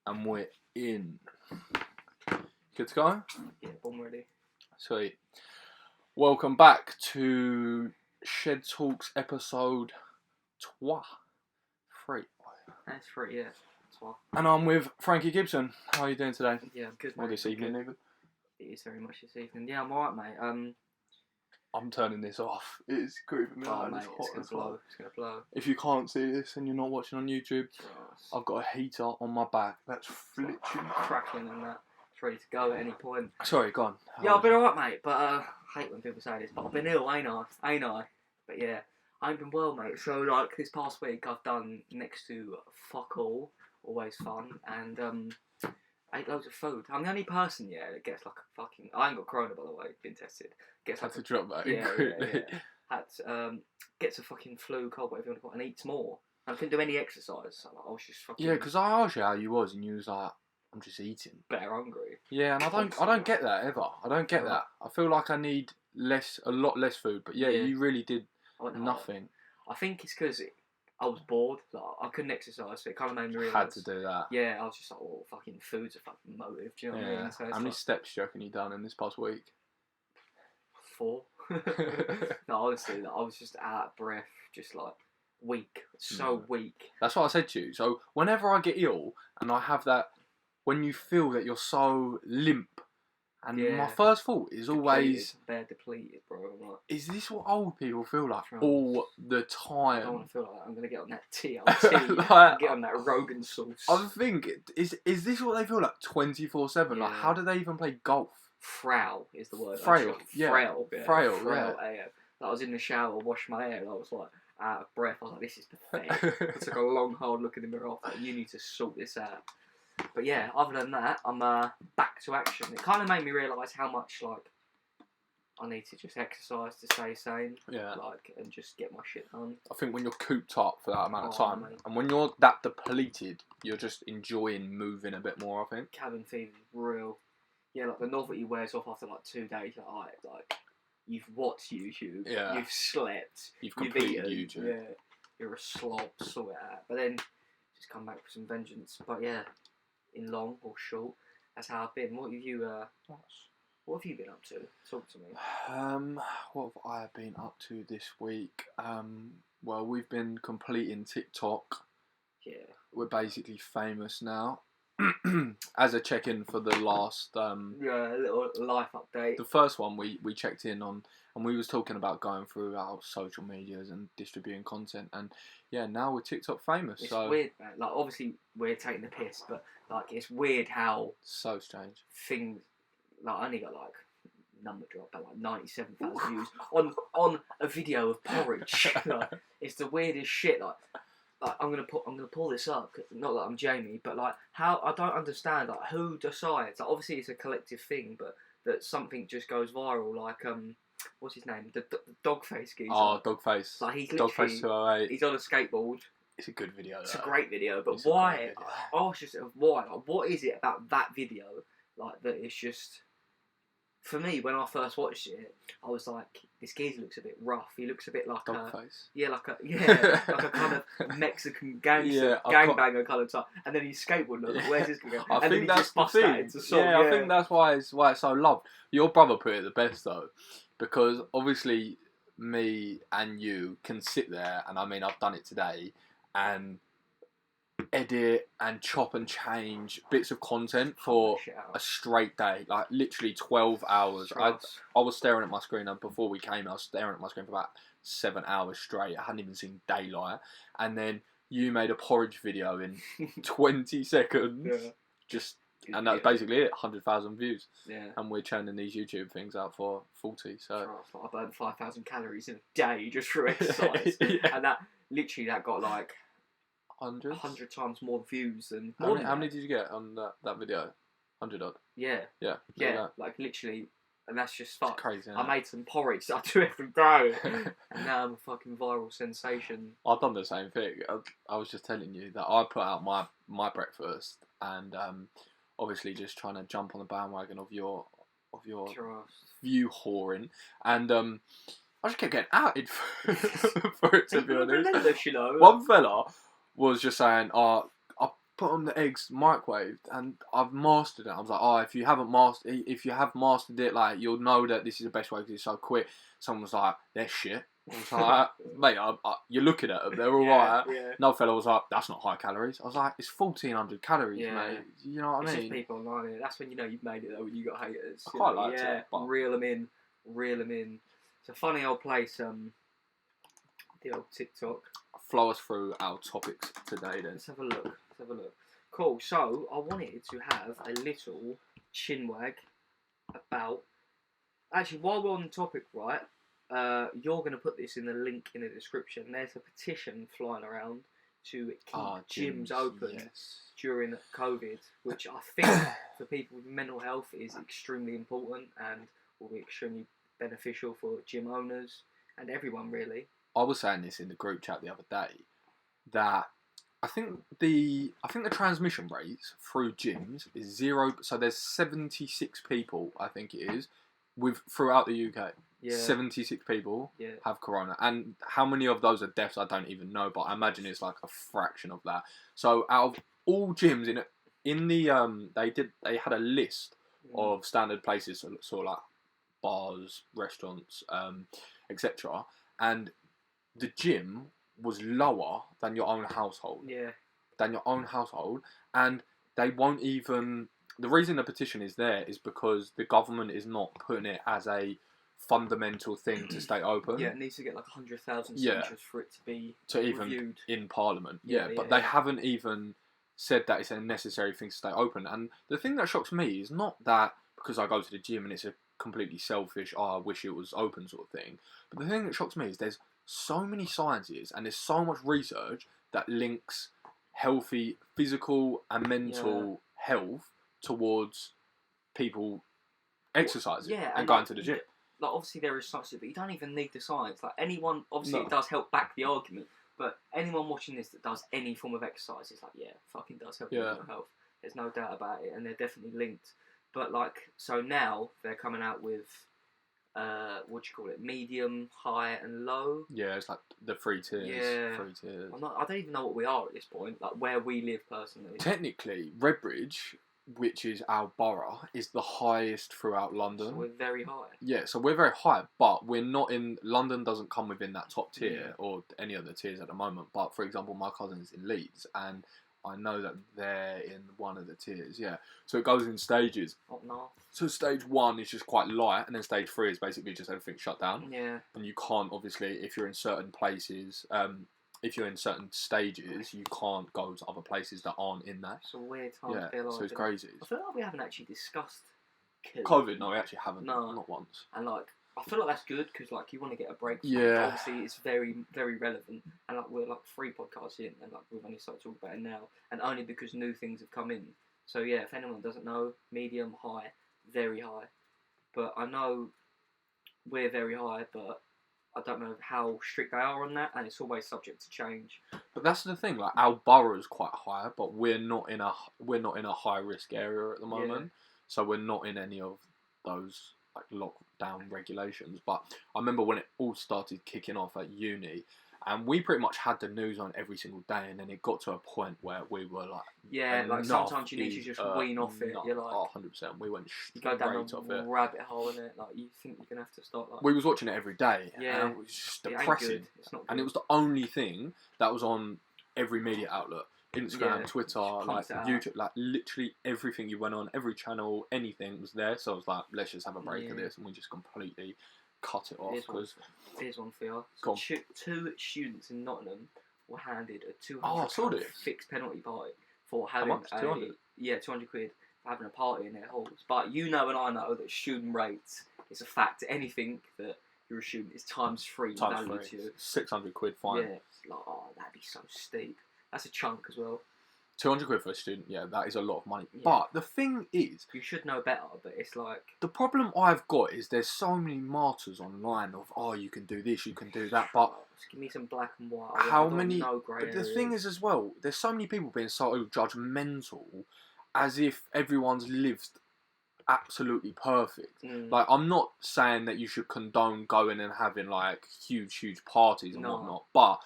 And we're in. Good to go? Yeah, bomb ready. Sweet. Welcome back to Shed Talks episode 3. That's 3, yeah. That's one. And I'm with Frankie Gibson. How are you doing today? Yeah, I'm good, Or mate. this evening, Good. even? It is very much this evening. Yeah, I'm alright, mate. I'm turning this off. It's creeping me out. Mate, It's it's hot gonna as well. blow. It's gonna blow. If you can't see this and you're not watching on YouTube, Gross. I've got a heater on my back that's flipping. Crackling and that. It's ready to go at any point. Sorry, go on. Yeah, I've been alright, mate. But I hate when people say this, but I've been ill, ain't I? But yeah, I ain't been well, mate. So like this past week, I've done next to fuck all. Always fun, and ate loads of food. I'm the only person, that gets like a fucking. I ain't got corona, by the way. Been tested. Gets like Had to drop that in yeah, quickly. yeah. Gets a fucking flu, cold, whatever you want to call it, and eats more. I couldn't do any exercise. So I was just fucking. Yeah, because I asked you how you was, and you was like, "I'm just eating." better hungry. Yeah, and I don't get that ever. I don't get that. I feel like I need a lot less food. But yeah. You really did nothing. I think it's because I was bored. Like, I couldn't exercise, so it kind of made me realise. Had to do that. Yeah, I was just like, oh, fucking food's a fucking motive. Do you know what I mean? So how many steps do you reckon you done in this past week? 4. No, honestly, I was just out of breath, just like weak, so weak. That's what I said to you. So whenever I get ill and I have that, when you feel that you're so limp, and my first thought is always, they're depleted, bro. Like, is this what old people feel like Right. all the time? I don't want to feel like that. I'm gonna get on that TLT, get on that Rogan sauce. I think is this what they feel like 24/7? Like, how do they even play golf? Frail is the word. Frail, yeah. Frail, Yeah. AF. I was in the shower, washed my hair, and I was like out of breath. I was like, this is pathetic. I took a long, hard look in the mirror. I was like, you need to sort this out. But yeah, other than that, I'm back to action. It kind of made me realise how much like I need to just exercise to stay sane. Yeah. Like, and just get my shit done. I think when you're cooped up for that amount of time, mate. and when you're that depleted, you're just enjoying moving a bit more, I think. Cabin fever is real. Yeah, like the novelty wears off after like 2 days. Like you've watched YouTube. Yeah. You've slept. You've completed eaten, YouTube. Yeah. You're a slob, sort it out. But then just come back with some vengeance. But yeah, in long or short, that's how I've been. What have you been up to? Talk to me. What have I been up to this week? Well, we've been completing TikTok. Yeah. We're basically famous now. As a check-in for the last a little life update. The first one we checked in on, and we was talking about going through our social medias and distributing content, and yeah, now we're TikTok famous. It's so weird, man. Like, obviously we're taking the piss, but like it's weird how so strange things. Like, I only got like number drop at like 97,000 views on a video of porridge. Like, it's the weirdest shit. Like I'm gonna pull this up. Not that I'm Jamie, but like how I don't understand. Like, who decides? Like, obviously it's a collective thing, but that something just goes viral. Like what's his name? The dog face geezer. Oh, dog face. Like, he's Dogface 208. He's on a skateboard. It's a good video. It's a great video, but why? I asked yourself why. Like, what is it about that video? Like, that it's just. For me, when I first watched it, I was like, this geezer looks a bit rough. He looks a bit like Dogface. like a kind of Mexican gangbanger kind of type. And then he's skateboarding. Like, where's this going to go? I think that's the thing. I think that's why it's so loved. Your brother put it the best though, because obviously me and you can sit there, and I mean I've done it today, and edit and chop and change bits of content for a straight day, like literally 12 hours. I was staring at my screen, and before we came I was staring at my screen for about 7 hours straight. I hadn't even seen daylight, and then you made a porridge video in 20 seconds. And that's basically it. 100,000 views. Yeah. And we're churning these YouTube things out for 40. So I burned 5,000 calories in a day just through exercise. And that got like 100 times more views than. How many did you get on that video? 100 odd. Yeah. Like literally, and that's just fucked. Crazy. I made some porridge that I do every day, and now I'm a fucking viral sensation. I've done the same thing. I was just telling you that I put out my breakfast, and obviously just trying to jump on the bandwagon of your view whoring, and I just kept getting outed for it, to be honest. Relentless, you know. One fella was just saying, put on the eggs microwaved, and I've mastered it. I was like, oh, if you have mastered it, like, you'll know that this is the best way because it's so quick. Someone was like, they're shit. I was like, mate, you're looking at them, they're alright. Yeah. No fella was like, that's not high calories. I was like, it's 1,400 calories, mate. You know what I mean? It's just people online. That's when you know you've made it though, when you got haters. I quite like it. But reel them in. It's a funny old place, the old TikTok. Flow us through our topics today then. Let's have a look. Cool, so I wanted to have a little chinwag about... Actually, while we're on the topic, right, you're going to put this in the link in the description. There's a petition flying around to keep gyms open during COVID, which I think for people with mental health is extremely important and will be extremely beneficial for gym owners and everyone, really. I was saying this in the group chat the other day, that I think the transmission rates through gyms is 0. So there's 76 people, I think it is, throughout the UK. Yeah. 76 people have corona, and how many of those are deaths I don't even know, but I imagine it's like a fraction of that. So out of all gyms they had a list of standard places, so like bars, restaurants, etc. And the gym was lower than your own household. Yeah. Than your own household, and they won't even. The reason the petition is there is because the government is not putting it as a fundamental thing to stay open. Yeah, it needs to get like 100,000 signatures for it to be reviewed in Parliament. But they haven't even said that it's a necessary thing to stay open. And the thing that shocks me is not that because I go to the gym and it's a completely selfish, I wish it was open sort of thing. But the thing that shocks me is there's so many sciences and there's so much research that links healthy physical and mental health towards people exercising and going to the gym. Like, obviously there is science, but you don't even need the science. Like, anyone, obviously it does help back the argument, but anyone watching this that does any form of exercise is like, fucking does help your mental health. There's no doubt about it, and they're definitely linked. But like, so now they're coming out with, medium, high, and low. Yeah, it's like the 3 tiers. Yeah. 3 tiers. I don't even know what we are at this point, like where we live personally. Technically, Redbridge, which is our borough, is the highest throughout London. So we're very high. Yeah, so we're very high, but we're not in... London doesn't come within that top tier or any other tiers at the moment. But, for example, my cousin's in Leeds, and I know that they're in one of the tiers, So it goes in stages. Oh, no. So stage 1 is just quite light, and then stage 3 is basically just everything shut down. Yeah. And you can't, obviously, if you're in certain places... if you're in certain stages, you can't go to other places that aren't in that. It's a weird time to be alive. So it's crazy. I feel like we haven't actually discussed COVID. No, we actually haven't. No. Not once. And like, I feel like that's good because like you want to get a break. Yeah. Obviously, it's very, very relevant, and like we're like 3 podcasts in, and like we've only started talking about it now, and only because new things have come in. So yeah, if anyone doesn't know, medium, high, very high, but I know we're very high, but I don't know how strict they are on that, and it's always subject to change. But that's the thing. Like, our borough's quite high, but we're not in a high risk area at the moment, so we're not in any of those like lockdown regulations. But I remember when it all started kicking off at uni, and we pretty much had the news on every single day, and then it got to a point where we were like, like sometimes you need to just wean off it. You're like, 100%. We went you go down a rabbit hole in it. Like, you think you're gonna have to start. Like, we was watching it every day, and it was just depressing. It's not good. And it was the only thing that was on every media outlet. Instagram, Twitter, like YouTube, like literally everything you went on, every channel, anything was there. So I was like, let's just have a break of this, and we just completely cut it off. Here's one for you. So 2 students in Nottingham were handed a £200 fixed penalty party for having 200 £200 for having a party in their halls. But you know and I know that student rates is a fact. Anything that you're a student is times 3 value to you. £600 fine. Yeah, it's like, that'd be so steep. That's a chunk as well. £200 for a student, that is a lot of money. Yeah. But the thing is, you should know better. But it's like, the problem I've got is there's so many martyrs online of you can do this, you can do that. But just give me some black and white. How many? But the thing is as well, there's so many people being so judgmental, as if everyone's lived absolutely perfect. Like, I'm not saying that you should condone going and having like huge parties and whatnot, but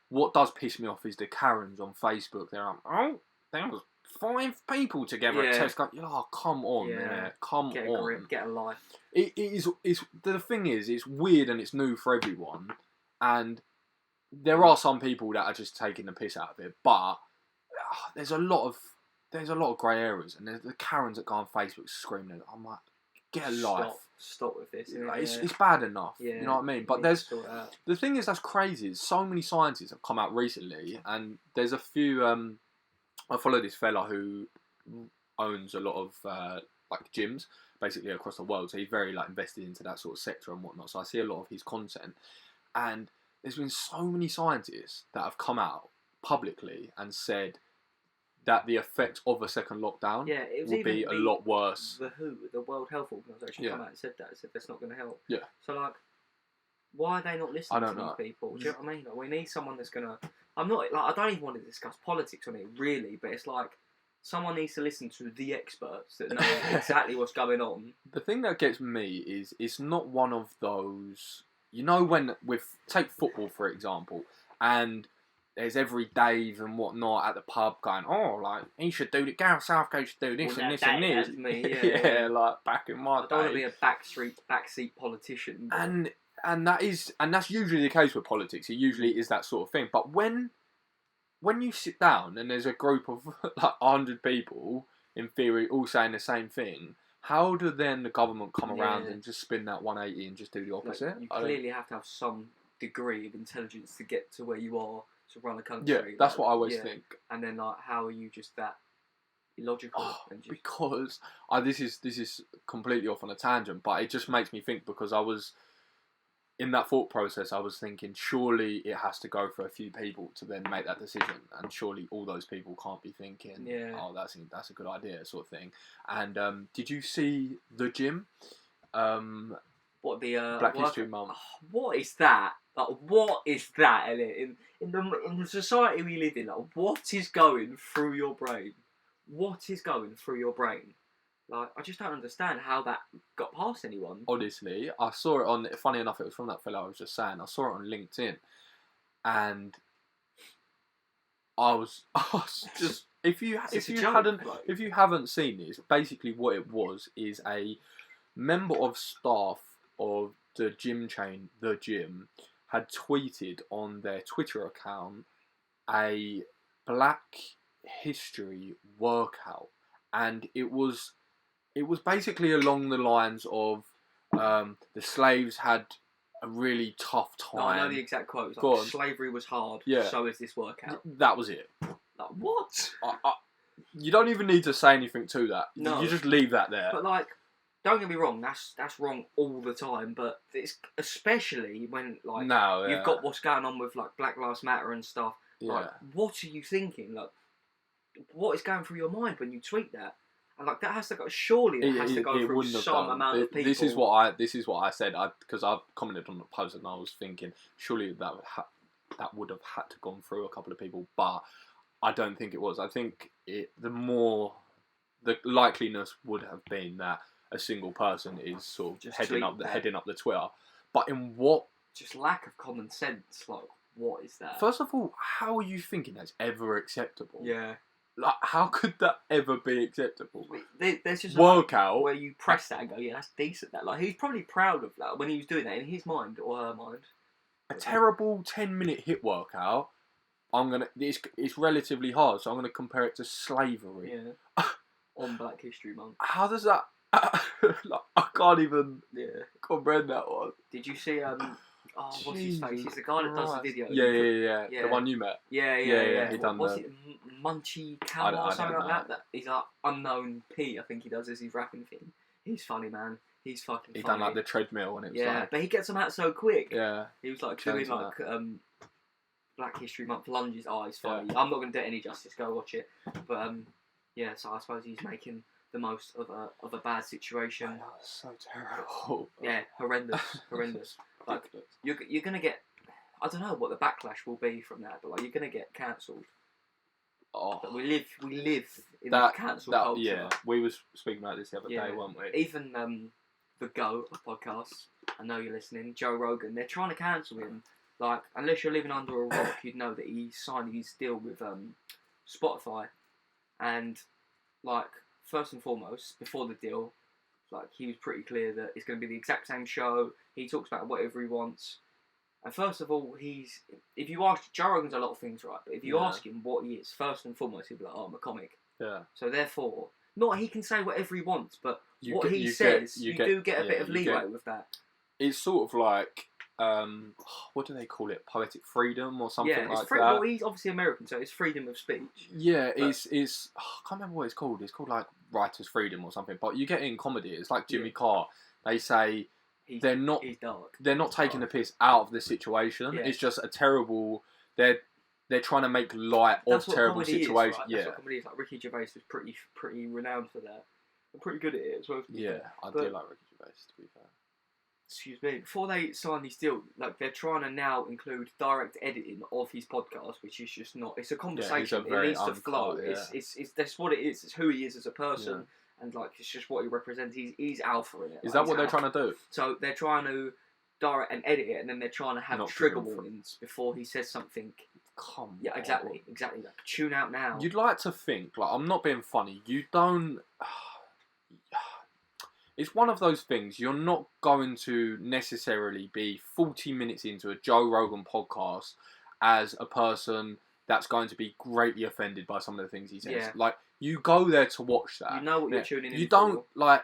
what does piss me off is the Karens on Facebook. They're like, there was 5 people together at Tesco. Oh, come on, man. Come get on. A grip, get a life. It is. The thing is, it's weird and it's new for everyone, and there are some people that are just taking the piss out of it. But there's a lot of grey areas, and there's the Karens that go on Facebook screaming. I'm like, get a life. Stop with this. It's bad enough. Yeah, you know what I mean? But the thing is that's crazy. Is so many scientists have come out recently, and there's a few. I follow this fella who owns a lot of like gyms basically across the world. So he's very like invested into that sort of sector and whatnot. So I see a lot of his content, and there's been so many scientists that have come out publicly and said that the effect of a second lockdown will be a lot worse. The WHO, the World Health Organization, come out and said that. Said that's not going to help. Yeah. So like, why are they not listening to these people? Do you know what I mean? Like, we need someone that's going to. I'm not like I don't even want to discuss politics on it really, but it's like someone needs to listen to the experts that know exactly what's going on. The thing that gets me is it's not one of those. You know when take football for example, and there's every Dave and whatnot at the pub going, oh, like, he should do it, Gareth Southgate should do this and this and this. That's me, like, back in my day. I don't want to be a backseat politician. But... And that's usually the case with politics. It usually is that sort of thing. But when you sit down and there's a group of, like, 100 people, in theory, all saying the same thing, how do then the government come around and just spin that 180 and just do the opposite? Like, you clearly have to have some degree of intelligence to get to where you are to run a country. Yeah, that's what I always think. And then, like, how are you just that illogical? Because this is completely off on a tangent, but it just makes me think because I was in that thought process. I was thinking, surely it has to go for a few people to then make that decision, and surely all those people can't be thinking, "Oh, that's a good idea," sort of thing. And did you see the gym? What the Black History Month? What is that? Like, what is that, Elliot? In the society we live in, like, what is going through your brain? What is going through your brain? Like, I just don't understand how that got past anyone. Honestly, I saw it on. Funny enough, it was from that fellow I was just saying. I saw it on LinkedIn, and I was just if you haven't seen this, basically what it was is a member of staff of the gym chain, The Gym, had tweeted on their Twitter account a Black History workout, and it was basically along the lines of the slaves had a really tough time. No, I know the exact quote. It was like, slavery was hard, so is this workout. That was it. Like, what? You don't even need to say anything to that. No. You just leave that there. But, like, don't get me wrong, that's wrong all the time, but it's especially when, like, you've got what's going on with, like, Black Lives Matter and stuff. Yeah. Like, what are you thinking? Like, what is going through your mind when you tweet that? And, like, that has to go. Surely it has to go through some amount of people. This is what I said. Because I commented on the post and I was thinking, surely that would have had to gone through a couple of people, but I don't think it was. I think the likeliness would have been that a single person is sort of just heading up the Twitter. But in what? Just lack of common sense. Like, what is that? First of all, how are you thinking that's ever acceptable? Yeah. Like, how could that ever be acceptable? There's just workout where you press that and go, yeah, that's decent. That, like, he's probably proud of that when he was doing that in his mind or her mind. A terrible 10-minute HIIT workout. It's relatively hard, so I'm gonna compare it to slavery. Yeah. On Black History Month. How does that? Like, I can't even comprehend that one. Did you see what's his face? He's the guy that does the video. Yeah. The one you met. Yeah. He done what's it? Munchie Cow or something like that. He's like Unknown P, I think he does as his rapping thing. He's funny, man. He's fucking funny. He done like the treadmill and it was like... but he gets them out so quick. Yeah. He was like doing like Black History Month lunges. Oh, he's funny. Yeah. I'm not going to do it any justice. Go watch it. But so I suppose he's making the most of a bad situation. Oh, that's so terrible. Yeah, horrendous. Like, you're gonna get, I don't know what the backlash will be from that, but like, you're gonna get cancelled. But we live in that cancel culture. Yeah, we was speaking about this the other day, weren't we? Even the Go podcast. I know you're listening. Joe Rogan. They're trying to cancel him. Like, unless you're living under a rock, you'd know that he signed his deal with Spotify. and like first and foremost, before the deal, like he was pretty clear that it's going to be the exact same show. He talks about whatever he wants. And first of all, if you ask, Joe Rogan's a lot of things, right? But if you ask him what he is, first and foremost, he'll be like, I'm a comic. Yeah. So therefore, not he can say whatever he wants, but what he says, you do get a bit of leeway with that. It's sort of like, what do they call it? Poetic freedom or something like that? Well, he's obviously American, so it's freedom of speech. Yeah, it's I can't remember what it's called. It's called like writer's freedom or something. But you get it in comedy. It's like Jimmy Carr. They say they're not taking the piss out of the situation. Yeah. It's just a terrible. They're trying to make light of terrible situations. Right? That's what comedy is. Like Ricky Gervais is pretty renowned for that. I'm pretty good at it as well. Yeah, I do like Ricky Gervais, to be fair. Excuse me. Before they sign this deal, like they're trying to now include direct editing of his podcast, which is just not. It's a conversation. It needs to flow. Yeah. It's that's what it is. It's who he is as a person, and like it's just what he represents. He's alpha in it. Is that what they're trying to do? So they're trying to direct and edit it, and then they're trying to have trigger warnings before he says something. Yeah, exactly. Like tune out now. You'd like to think, like I'm not being funny. You don't. It's one of those things, you're not going to necessarily be 40 minutes into a Joe Rogan podcast as a person that's going to be greatly offended by some of the things he says. Yeah. Like, you go there to watch that. You know what you're tuning in You don't, like,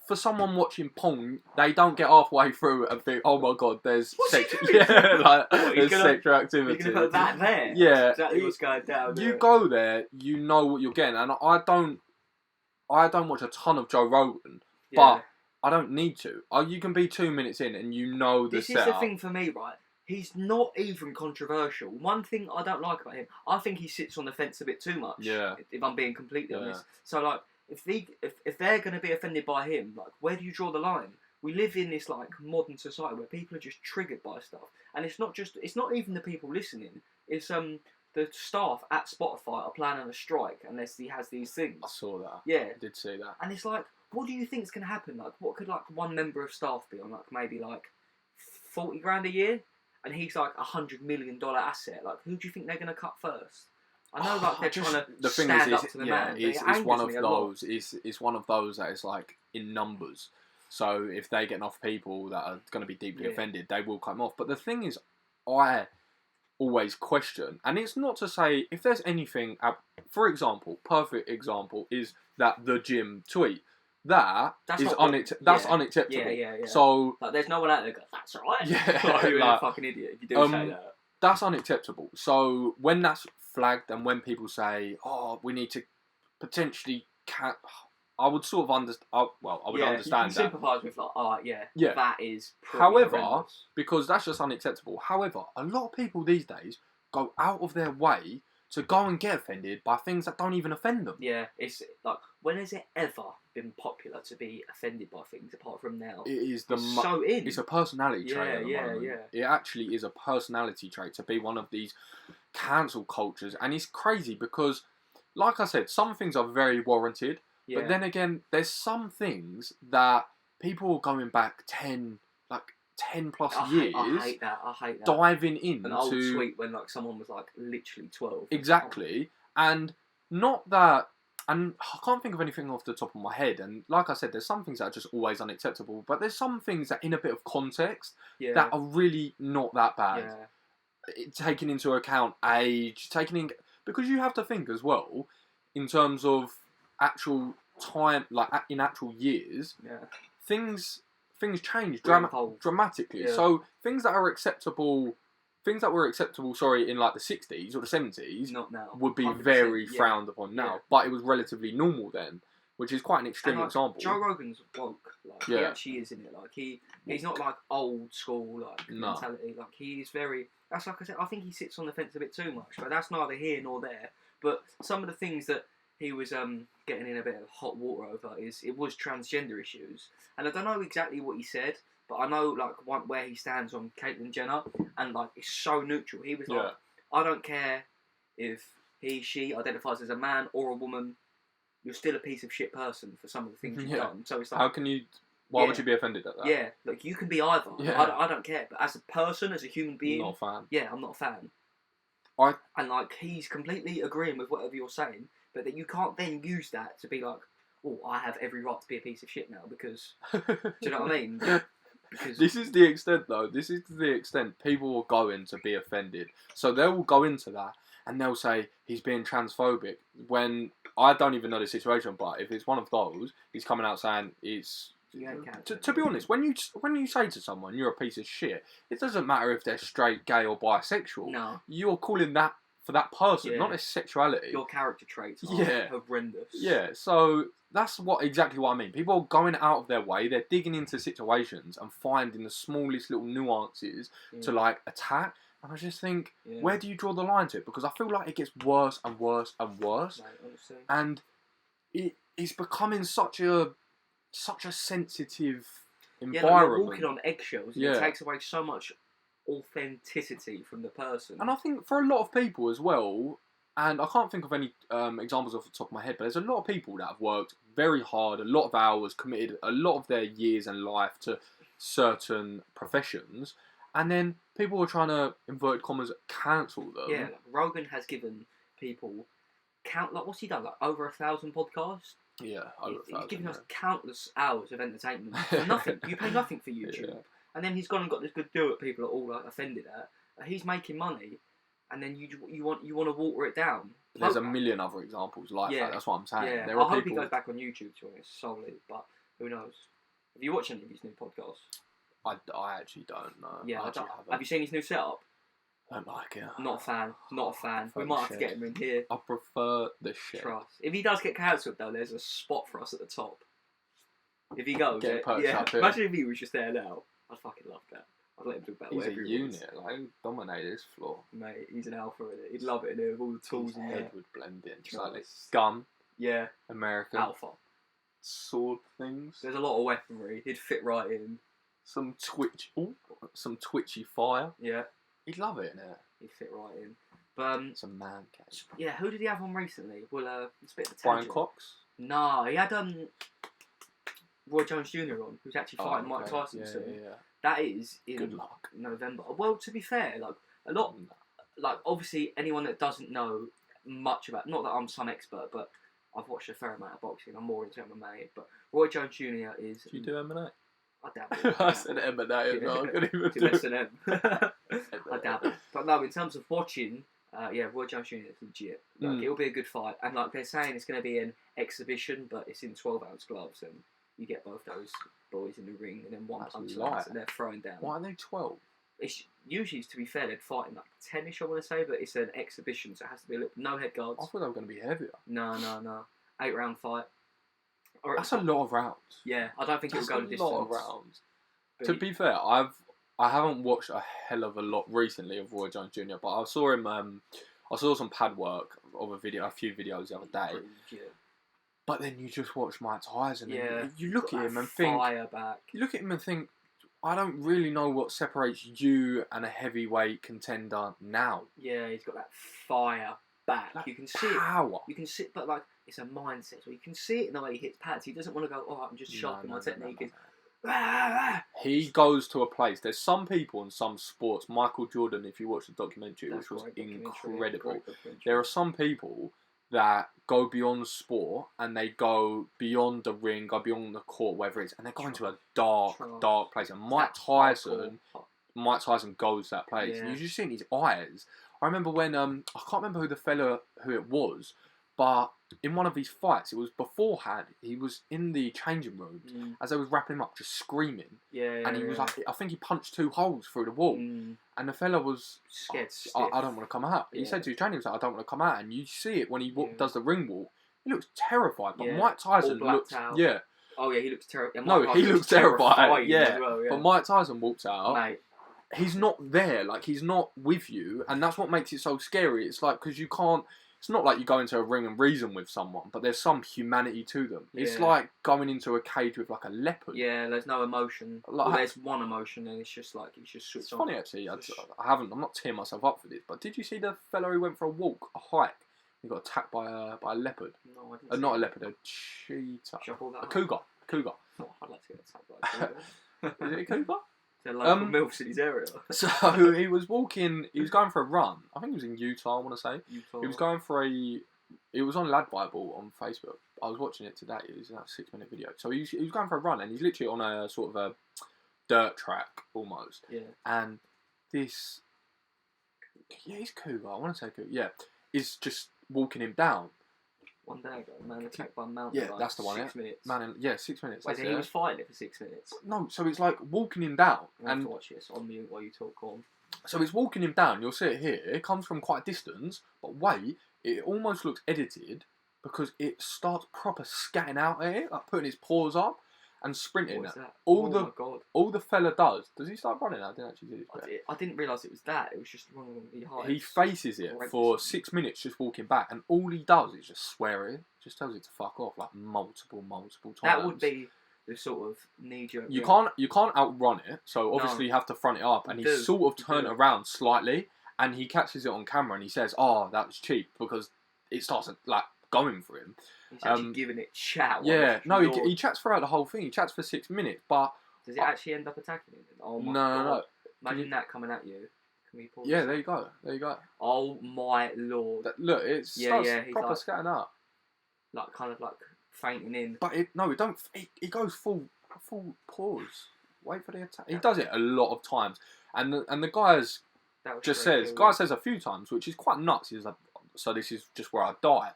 for someone watching porn, they don't get halfway through and think, oh my god, there's sexual activity. You're going to put that there? Yeah. That's exactly what's going down there. You go there, you know what you're getting. And I don't watch a ton of Joe Rogan. But I don't need to. You can be 2 minutes in and you know the setup. This is the thing for me, right? He's not even controversial. One thing I don't like about him, I think he sits on the fence a bit too much. Yeah. If I'm being completely honest. So like, if they're going to be offended by him, like, where do you draw the line? We live in this like modern society where people are just triggered by stuff, and it's not even the people listening. It's the staff at Spotify are planning a strike unless he has these things. I saw that. Yeah. I did see that. And it's like, what do you think is going to happen? Like, what could like one member of staff be on? Like maybe like 40 grand a year, and he's like $100 million asset. Like, who do you think they're going to cut first? I know, like they're trying to stand up to the man. It's one of those. It's one of those that is like in numbers. So if they get enough people that are going to be deeply offended, they will come off. But the thing is, I always question, and it's not to say if there's anything. For example, perfect example is that the gym tweet. That's unacceptable. Yeah. So like, there's no one out there that goes, that's right. Yeah, you're a fucking idiot if you do say that. That's unacceptable. So when that's flagged, and when people say, "Oh, we need to potentially," I would sort of understand. I would understand that. Sympathise with that is. However, horrendous. Because that's just unacceptable. However, a lot of people these days go out of their way to go and get offended by things that don't even offend them. Yeah, it's like, when has it ever been popular to be offended by things apart from now? It is It's a personality trait at the moment. It actually is a personality trait to be one of these cancel cultures, and it's crazy because, like I said, some things are very warranted, but then again, there's some things that people are going back 10 plus years. I hate that. Diving into an old tweet when like someone was like literally 12. Exactly, and not that. And I can't think of anything off the top of my head. And like I said, there's some things that are just always unacceptable, but there's some things that, in a bit of context, that are really not that bad. Taking into account age, because you have to think as well in terms of actual time, like in actual years. Things change dramatically. So things that were acceptable, in like the 60s or the 70s, not now, would be very frowned upon now. But it was relatively normal then, which is quite an extreme example. Joe Rogan's woke. Like, he actually is in it. Like he's not like old school mentality. Like he's very. That's like I said. I think he sits on the fence a bit too much. But that's neither here nor there. But some of the things that he was getting in a bit of hot water over it was transgender issues, and I don't know exactly what he said, but I know like where he stands on Katlyn Jenner, and like it's so neutral. He was like, I don't care if she identifies as a man or a woman, you're still a piece of shit person for some of the things you've done. So it's like, how can you? Why would you be offended at that? Yeah, like you can be either. I don't care, but as a person, as a human being, not a fan. Yeah, I'm not a fan. And like he's completely agreeing with whatever you're saying. but that you can't then use that to be like, oh, I have every right to be a piece of shit now because, do you know what I mean? Because this is the extent, though. This is the extent people will go in to be offended. So they will go into that and they'll say he's being transphobic when I don't even know the situation. But if it's one of those, he's coming out saying it's. To be honest, when you say to someone you're a piece of shit, it doesn't matter if they're straight, gay, or bisexual. No, you're calling that for that person, not their sexuality. Your character traits are horrendous. Yeah, so that's exactly what I mean. People are going out of their way. They're digging into situations and finding the smallest little nuances to like attack. And I just think, where do you draw the line to it? Because I feel like it gets worse and worse and worse, and it's becoming such a sensitive environment. Like walking on eggshells. And it takes away so much authenticity from the person. And I think for a lot of people as well, and I can't think of any examples off the top of my head, but there's a lot of people that have worked very hard, a lot of hours, committed a lot of their years and life to certain professions, and then people are trying to, inverted commas, cancel them. Yeah, like Rogan has given people what's he done? Like over 1,000 podcasts. Yeah, over 1,000. He's given us countless hours of entertainment for nothing. You pay nothing for YouTube, and then he's gone and got this good deal that people are all like offended at. He's making money, and then you want to water it down. There's a million other examples like that. That's what I'm saying. Yeah, there are I hope he goes back on YouTube to honest, solely, but who knows? Have you watched any of his new podcasts? I actually don't know. Yeah, have you seen his new setup? I don't like it. Not a fan. We might have to get him in here. I prefer the shit. Trust. If he does get cancelled though, there's a spot for us at the top. If he goes, imagine if he was just there now. I'd fucking love that. I'd let him do about whatever he wants. He's a unit. Like, he'd dominate this floor. Mate, he's an alpha in it. He'd love it in there with all the tools in there. His head would blend in. Just like this gun. Yeah. American. Alpha. Sword things. There's a lot of weaponry. He'd fit right in. Some twitchy fire. Yeah. He'd love it, innit? He'd fit right in. But some man cave. Yeah, who did he have on recently? Well, it's a bit of a Brian Cox? No, he had Roy Jones Jr. on, who's actually fighting Mike Tyson soon. Yeah. That is in Good luck. November. Well, to be fair, like a lot, like obviously anyone that doesn't know much about, not that I'm some expert, but I've watched a fair amount of boxing. I'm more into MMA, but Roy Jones Jr. is. Do you do MMA? I dabble. I said MMA as well. I couldn't even do S&M. I dabble. But no, in terms of watching, Roy Jones Jr. is legit. Like, it'll be a good fight. And like they're saying it's going to be an exhibition, but it's in 12-ounce gloves, and you get both those boys in the ring, and then one punch lands, and they're throwing down. Why are they 12? It's usually, to be fair, they'd fight in like 10ish, I want to say, but it's an exhibition, so it has to be a little. No head guards. I thought they were going to be heavier. No. 8-round fight. That's a lot of rounds. Yeah, I don't think it'll go the distance. That's a lot of rounds. To be fair, I haven't watched a hell of a lot recently of Roy Jones Jr., but I saw him. I saw some pad work of a few videos the other day. But then you just watch Mike Tyson, and you look at him and think. You look at him and think, I don't really know what separates you and a heavyweight contender now. Yeah, he's got that fire back. Like you can see power. It. You can see, but like it's a mindset. So you can see it in the way he hits pads. He doesn't want to go. Oh, I'm just sharpening my technique. He goes to a place. There's some people in some sports. Michael Jordan, if you watch the documentary, which was incredible. There are some people that go beyond sport and they go beyond the ring, go beyond the court, whatever it is, and they go into a dark place. And Mike Tyson goes to that place. Yeah. And you just see in his eyes. I remember when I can't remember who it was, but in one of these fights, it was beforehand. He was in the changing room as they was wrapping him up, just screaming. And he was like, I think he punched 2 holes through the wall, and the fella was scared. I don't want to come out. He said to his trainer, he was like, I don't want to come out. And you see it when he does the ring walk. He looks terrified, but Mike Tyson looks Oh yeah, he looks terrified. No, he looks terrified. Yeah. Well, But Mike Tyson walks out. Mate. He's not there. Like, he's not with you, and that's what makes it so scary. It's like, because you can't. It's not like you go into a ring and reason with someone, but there's some humanity to them. Yeah. It's like going into a cage with like a leopard. Yeah, there's no emotion. Like, there's one emotion, and it's just like he's just switched on. It's funny actually. I'm not tearing myself up for this, but did you see the fellow who went for a walk, a hike? He got attacked by a leopard. No, I didn't. Not a leopard, a cheetah. A cougar. Oh, I'd like to get attacked by a cougar. Is it a cougar? They're local MILFs in his area. So he was walking. He was going for a run. I think he was in Utah. I want to say. He was going for it was on Lad Bible on Facebook. I was watching it today. It was a 6-minute video. So he was going for a run, and he's literally on a sort of a dirt track almost. Yeah. And this, he's Cougar. I want to say Cougar. Yeah, is just walking him down. One day ago, man attacked by a mountain. Yeah, that's the one. 6 minutes. 6 minutes. Wait, so he was fighting it for 6 minutes. No, so it's like walking him down. I have to watch this on mute while you talk on. So it's walking him down. You'll see it here. It comes from quite a distance, but wait, it almost looks edited because it starts proper scatting out at it, like putting his paws up and sprinting. What is that? My God. All the fella does he start running? I didn't actually see this. I didn't realise it was that. It was just running the heights. He faces it for 6 minutes just walking back, and all he does is just swearing. Just tells it to fuck off like multiple times. That would be the sort of knee-jerk. You can't outrun it, so obviously you have to front it up, and he sort of turn it around slightly, and he catches it on camera, and he says, "Oh, that was cheap," because it starts like going for him. He's actually giving it chat. Yeah, no, he chats throughout the whole thing. He chats for 6 minutes, but does it actually end up attacking him? Oh my God. No. Imagine that coming at you. Can we pause? Yeah, there you go. Oh my Lord! Look, it starts proper like, scatting up. Like kind of like fainting in. But it don't. It goes full pause. Wait for the attack. He does it a lot of times, and the guy says a few times, which is quite nuts. He's like, so this is just where I die,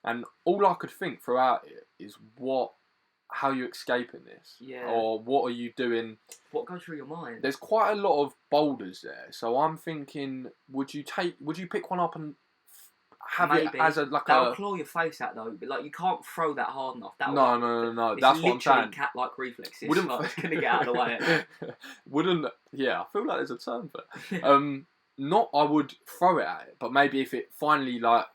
and all I could think throughout it is how are you escaping this? Yeah. Or what are you doing? What goes through your mind? There's quite a lot of boulders there, so I'm thinking, would you pick one up and have it as that'll claw your face out though, but like you can't throw that hard enough. No. That's what I'm saying. Cat-like reflexes. It's gonna get out of the way. Yeah, I feel like there's a term for it. Not I would throw it at it, but maybe if it finally like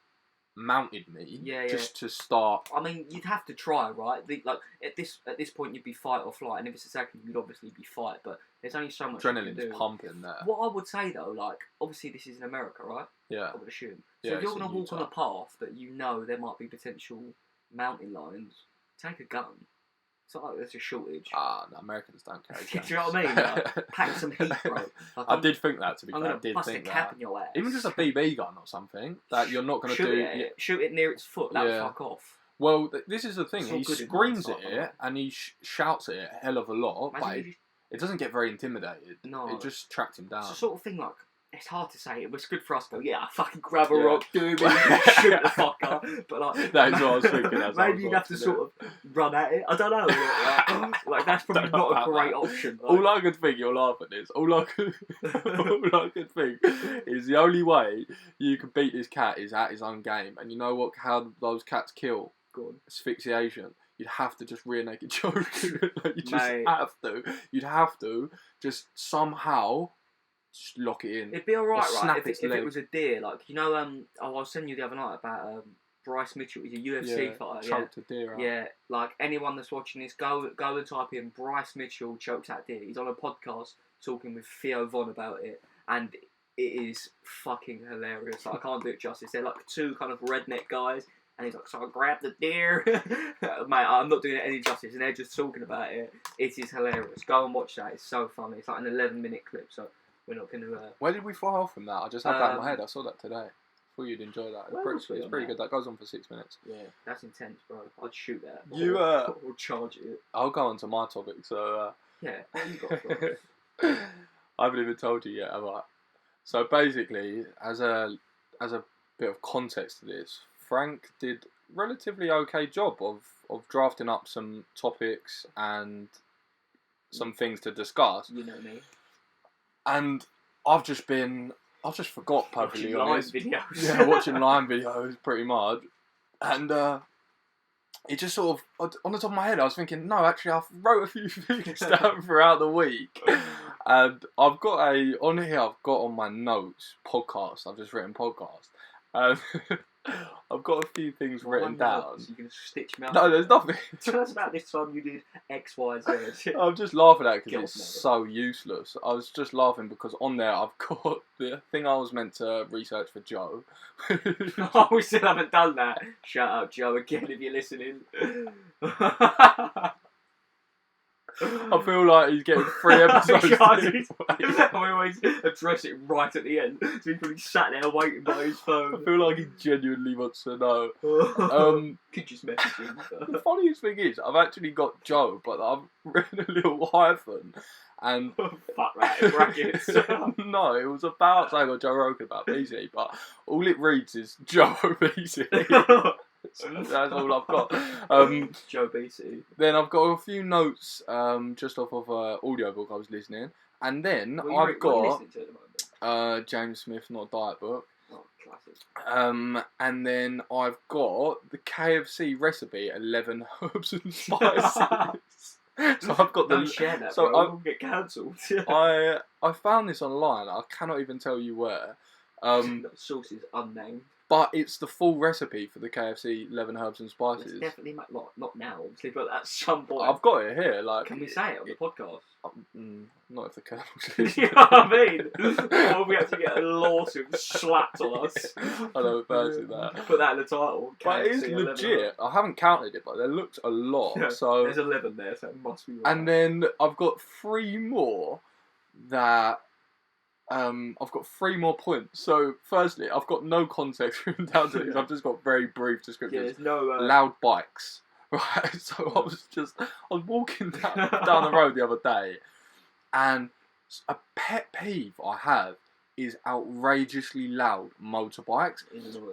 mounted me, just to start. I mean, you'd have to try, right? Like at this point, you'd be fight or flight, and if it's a second, you'd obviously be fight. But there's only so much adrenaline's pumping there. What I would say though, like obviously this is in America, right? Yeah. I would assume. So if you're going to walk on a path that you know there might be potential mountain lions, take a gun. It's not like there's a shortage. No, Americans don't carry guns. Do you know what I mean? Like, pack some heat, bro. Like, I did think that, to be fair. I I'm going to bust a cap in your ass. Even just a BB gun or something that you're not going to do. Shoot it near its foot. That'll fuck off. Well, this is the thing. He screams at it and he shouts at it a hell of a lot, but it doesn't get very intimidated. No. It just tracks him down. It's the sort of thing like, it's hard to say. It was good for us to go, I fucking grab a rock, do it, shoot the fucker. But like, that's what I was thinking. Maybe you'd have to sort of run at it. I don't know. Like that's probably not a great option. Like. All I could think, you'll laugh at this. All I could think is the only way you can beat this cat is at his own game. And you know what? How those cats kill? Go on. Asphyxiation. You'd have to just rear naked choke. Like, you just have to. You'd have to just somehow. Just lock it in. It'd be alright, right? If it was a deer, like I was telling you the other night about Bryce Mitchell. He's a UFC fighter. Choked a deer. Yeah, like anyone that's watching this, go and type in Bryce Mitchell chokes that deer. He's on a podcast talking with Theo Von about it, and it is fucking hilarious. Like, I can't do it justice. They're like two kind of redneck guys. And he's like, so I grabbed the deer. Mate, I'm not doing it any justice. And they're just talking about it. It is hilarious. Go and watch that. It's so funny. It's like an 11-minute clip. So we're not going to... Where did we fly off from that? I just had that in my head. I saw that today. I thought you'd enjoy that. It's pretty good. That goes on for 6 minutes. Yeah, that's intense, bro. I'd shoot that. Or charge it. I'll go on to my topic. So yeah, what you got for us? I haven't even told you yet, have I? So basically, as a bit of context to this, Frank did relatively okay job of drafting up some topics and some things to discuss. You know me. And I've just forgot, perfectly honest. Watching Line videos. Yeah, watching Line videos pretty much. And it just sort of, on the top of my head, I was thinking, no, actually, I've wrote a few things down throughout the week. And I've got on my notes, podcast. I've just written podcast. I've got a few things written down. So you can stitch me up. No, there's nothing. Tell us about this time you did X, Y, Z. I'm just laughing at it because it's so useless. I was just laughing because on there I've got the thing I was meant to research for Joe. Oh, we still haven't done that. Shout out Joe again if you're listening. I feel like he's getting 3 episodes. I always address it right at the end. So he's probably sat there waiting by his phone. I feel like he genuinely wants to know. Could just message him. The funniest thing is, I've actually got Joe, but I've written a little hyphen. And fuck that, in brackets. No, it was about saying Joe Rogan about BC, but all it reads is Joe BC. That's all I've got. Joe BC. Then I've got a few notes just off of an audiobook I was listening. And then I've got what are you listening to at the moment? James Smith, Not Diet Book. Oh, classic. And then I've got the KFC recipe, 11 herbs and spices. So I've got Don't share that, so I'll get cancelled. I found this online. I cannot even tell you where. Source is unnamed. But it's the full recipe for the KFC 11 herbs and spices. It's definitely not now, obviously, but at some point. I've got it here. Like, can we say it on the podcast? Not if the Colonel's You know what I mean? Or we have to get a lawsuit slapped on us. I don't fancy that. Put that in the title. But it is legit. I haven't counted it, but there looked a lot. Yeah, so there's 11 there, so it must be right. And then I've got 3 more that... I've got 3 more points. So, firstly, I've got no context written down to these. I've just got very brief descriptions. Yeah, there's no... Loud bikes. Right? So, I was walking down the road the other day, and a pet peeve I have is outrageously loud motorbikes.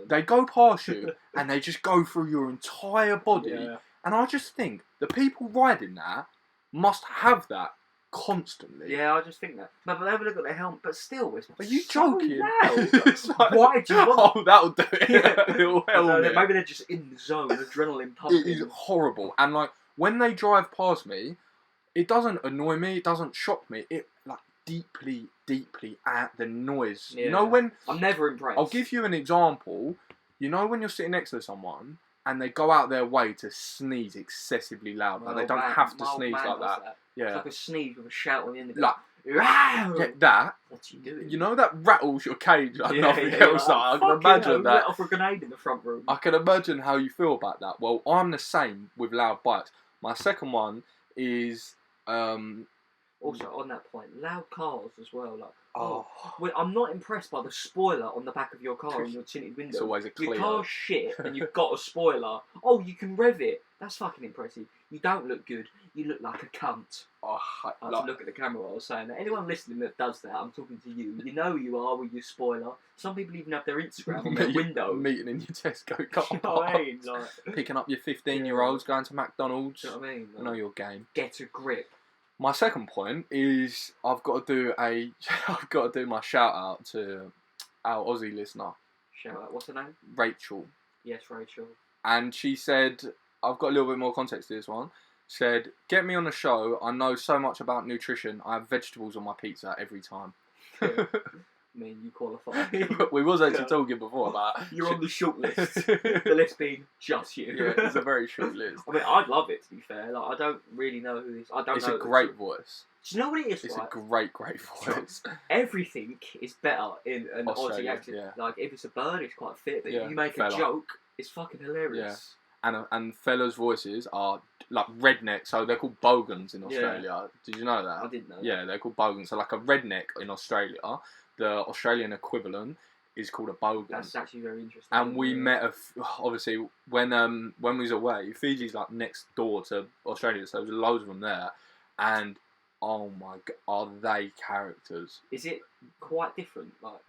They go past you, and they just go through your entire body. Yeah. And I just think the people riding that must have that constantly. Yeah, I just think that. But they would have got their helmet. But still, it's are you so joking? Loud. Like, why do you want? Oh, that'll do it. Yeah. It'll help me. Maybe they're just in the zone, adrenaline pumping. It is horrible. And like when they drive past me, it doesn't annoy me. It doesn't shock me. It like deeply at the noise. Yeah. You know when I'm never impressed. I'll give you an example. You know when you're sitting next to someone and they go out their way to sneeze excessively loud. Like they don't have to sneeze like that. Yeah. It's like a sneeze with a shout on the end of it. Like, yeah, that. What's you doing? You know that rattles your cage like nothing yeah, else. like, I can imagine that. Let off a grenade in the front room. I can imagine how you feel about that. Well, I'm the same with loud bikes. My second one is also on that point, loud cars as well. Like, I'm not impressed by the spoiler on the back of your car in your tinted window. It's always a Clio. Your car's shit and you've got a spoiler. Oh, you can rev it. That's fucking impressive. You don't look good. You look like a cunt. I had to look at the camera while I was saying that. Anyone listening that does that, I'm talking to you. You know who you are with your spoiler. Some people even have their Instagram on their window. Meeting in your Tesco car You know what I mean? Like, picking up your 15-year-olds going to McDonald's. You know what I mean? I know your game. Get a grip. My second point is I've got to do my shout out to our Aussie listener. Shout out. What's her name? Rachel. Yes, Rachel. And she said, I've got a little bit more context to this one. Said, get me on the show. I know so much about nutrition. I have vegetables on my pizza every time. Yeah. I mean, you qualify. We was actually talking before about... You're on the short list. The list being just you. Yeah, it's a very short list. I mean, I'd love it, to be fair. Like, I don't really know who this... It's a great voice. Do you know what it is? It's right? a great voice. Everything is better in an Aussie accent. Yeah. Like, if it's a bird, it's quite fit. But if you make fella. a joke, it's fucking hilarious. Yeah. And fellas' voices are like redneck, so they're called bogans in Australia. Yeah. Did you know that? I didn't know. Yeah, they're called bogans. So like a redneck in Australia, the Australian equivalent is called a bogan. That's actually very interesting. And we met obviously when we was away. Fiji's like next door to Australia, so there's loads of them there. And oh my god, are they characters? Is it quite different? Like,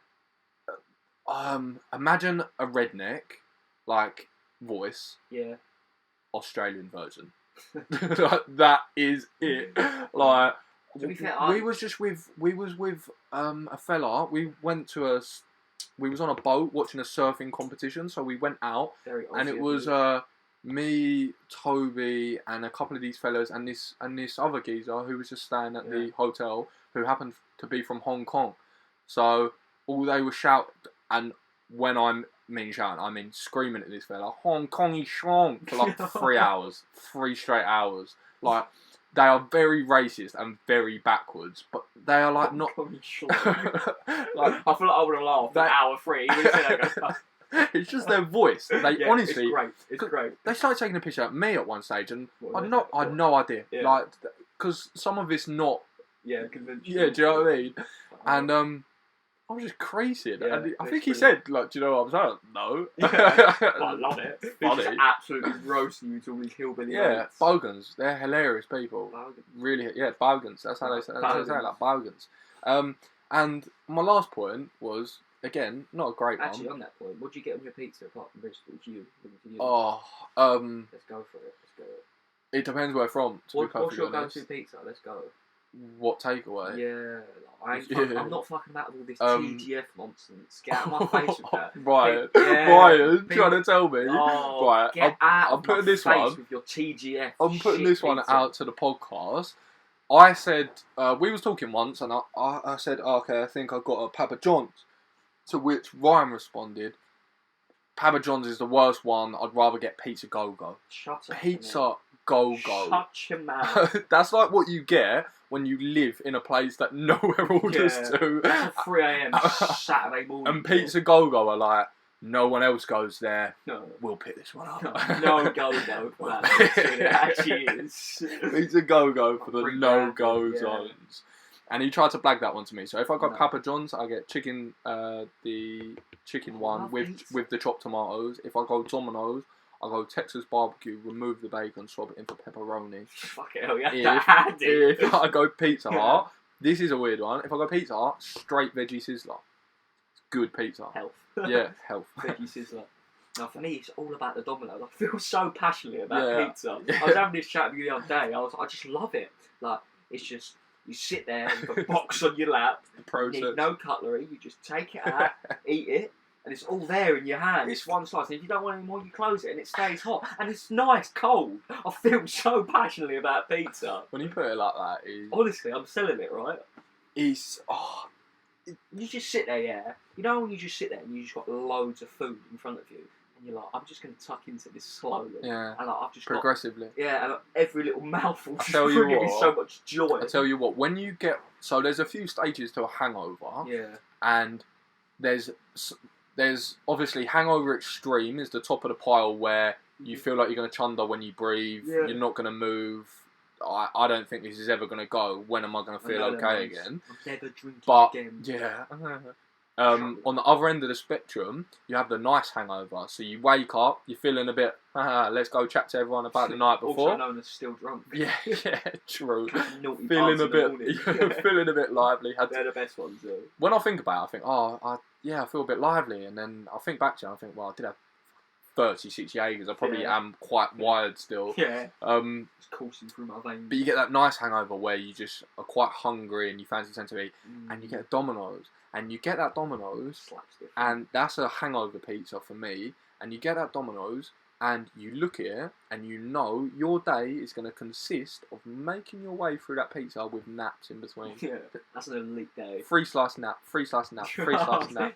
imagine a redneck like voice. Yeah. Australian version. That is it. Like, to be fair, we was with a fella. We was on a boat watching a surfing competition. So we went out, and it was me, Toby, and a couple of these fellas, and this other geezer who was just staying at the hotel, who happened to be from Hong Kong. So all they were shouting, and when I mean shouting, I mean screaming at this fella, Hong Kongy Shong, for like 3 hours, 3 straight hours. Like, they are very racist and very backwards, but they are like not. Like, I feel like I would have laughed at hour 3. It's just their voice. They honestly, it's great. They started taking a picture at me at one stage, and What I had no idea. Yeah. Like, because some of it's not. Yeah, conventional. Yeah, do you know what I mean? And I was just crazy. Yeah, and I think he said, like, do you know what I'm saying? No. Yeah. I love it. It's Funny. just absolutely roasting you to all these hillbilly Yeah, mates. bogans. They're hilarious people. Bogans. Really, yeah, bogans. That's how they say it, like bogans. And my last point was, again, not a great Actually, one. on that point, what do you get on your pizza apart from vegetables? You. Oh, Let's go for it. Let's go. It depends where from. What's your go-to pizza? Let's go. What takeaway? Yeah, I'm not fucking about all this TGF nonsense. Get out of my face with that. Brian, trying to tell me. Oh, right, get out I'm of putting my this face one. with your TGF. I'm putting this one pizza. out to the podcast. I said we was talking once, and I said, okay, I think I got a Papa John's. To which Ryan responded, Papa John's is the worst one. I'd rather get Pizza Go-Go. Shut up. Pizza Go-Go. Shut your mouth. That's like what you get when you live in a place that nowhere orders to. That's a 3 a.m. Saturday morning. And Pizza Go-Go are like, no one else goes there. No. We'll pick this one up. No go-go for that. It actually is. Pizza Go-Go for the no-go yeah. zones. And he tried to blag that one to me. So if I got No. Papa John's, I get chicken, the chicken one with the chopped tomatoes. If I go Domino's, I go Texas barbecue, remove the bacon, swap it in for pepperoni. Fuck it, hell yeah. If I go Pizza Hut, this is a weird one. If I go Pizza Hut, straight veggie sizzler. It's good pizza. Health. Yeah, health. Veggie sizzler. Now for me, it's all about the Domino's. I feel so passionately about pizza. Yeah. I was having this chat with you the other day. I just love it. Like, it's just, you sit there, you've got a box on your lap, you need no cutlery, you just take it out, eat it, and it's all there in your hand. It's one slice, and if you don't want any more, you close it, and it stays hot, and it's nice, cold. I feel so passionately about pizza. When you put it like that, honestly, I'm selling it, right? You just sit there, yeah. You know when you just sit there and you just got loads of food in front of you, and you're like, I'm just going to tuck into this slowly. Yeah. And like, I've just progressively. And every little mouthful just bringing me so much joy. I tell you what, when you get... So there's a few stages to a hangover. Yeah. And there's obviously hangover extreme is the top of the pile where you feel like you're going to chunder when you breathe. Yeah. You're not going to move. I don't think this is ever going to go. When am I going to feel okay again? I'm never drinking again. Yeah. On the other end of the spectrum, you have the nice hangover. So you wake up, you're feeling a bit, let's go chat to everyone about the night before. Also known as still drunk. Yeah, true. Naughty feeling a bit lively. They're the best ones, though. When I think about it, I think, I feel a bit lively. And then I think back to it, I think, well, I did have 36 Jaegers. I probably am quite wired still. Yeah. It's coursing through my veins. But you get that nice hangover where you just are quite hungry and you fancy something to eat, and you get Domino's, and you get that Domino's, and that's a hangover pizza for me. And you get that Domino's, and you look at it, and you know your day is going to consist of making your way through that pizza with naps in between. Yeah, that's an elite day. 3 slice nap, 3 slice nap, 3 slice nap.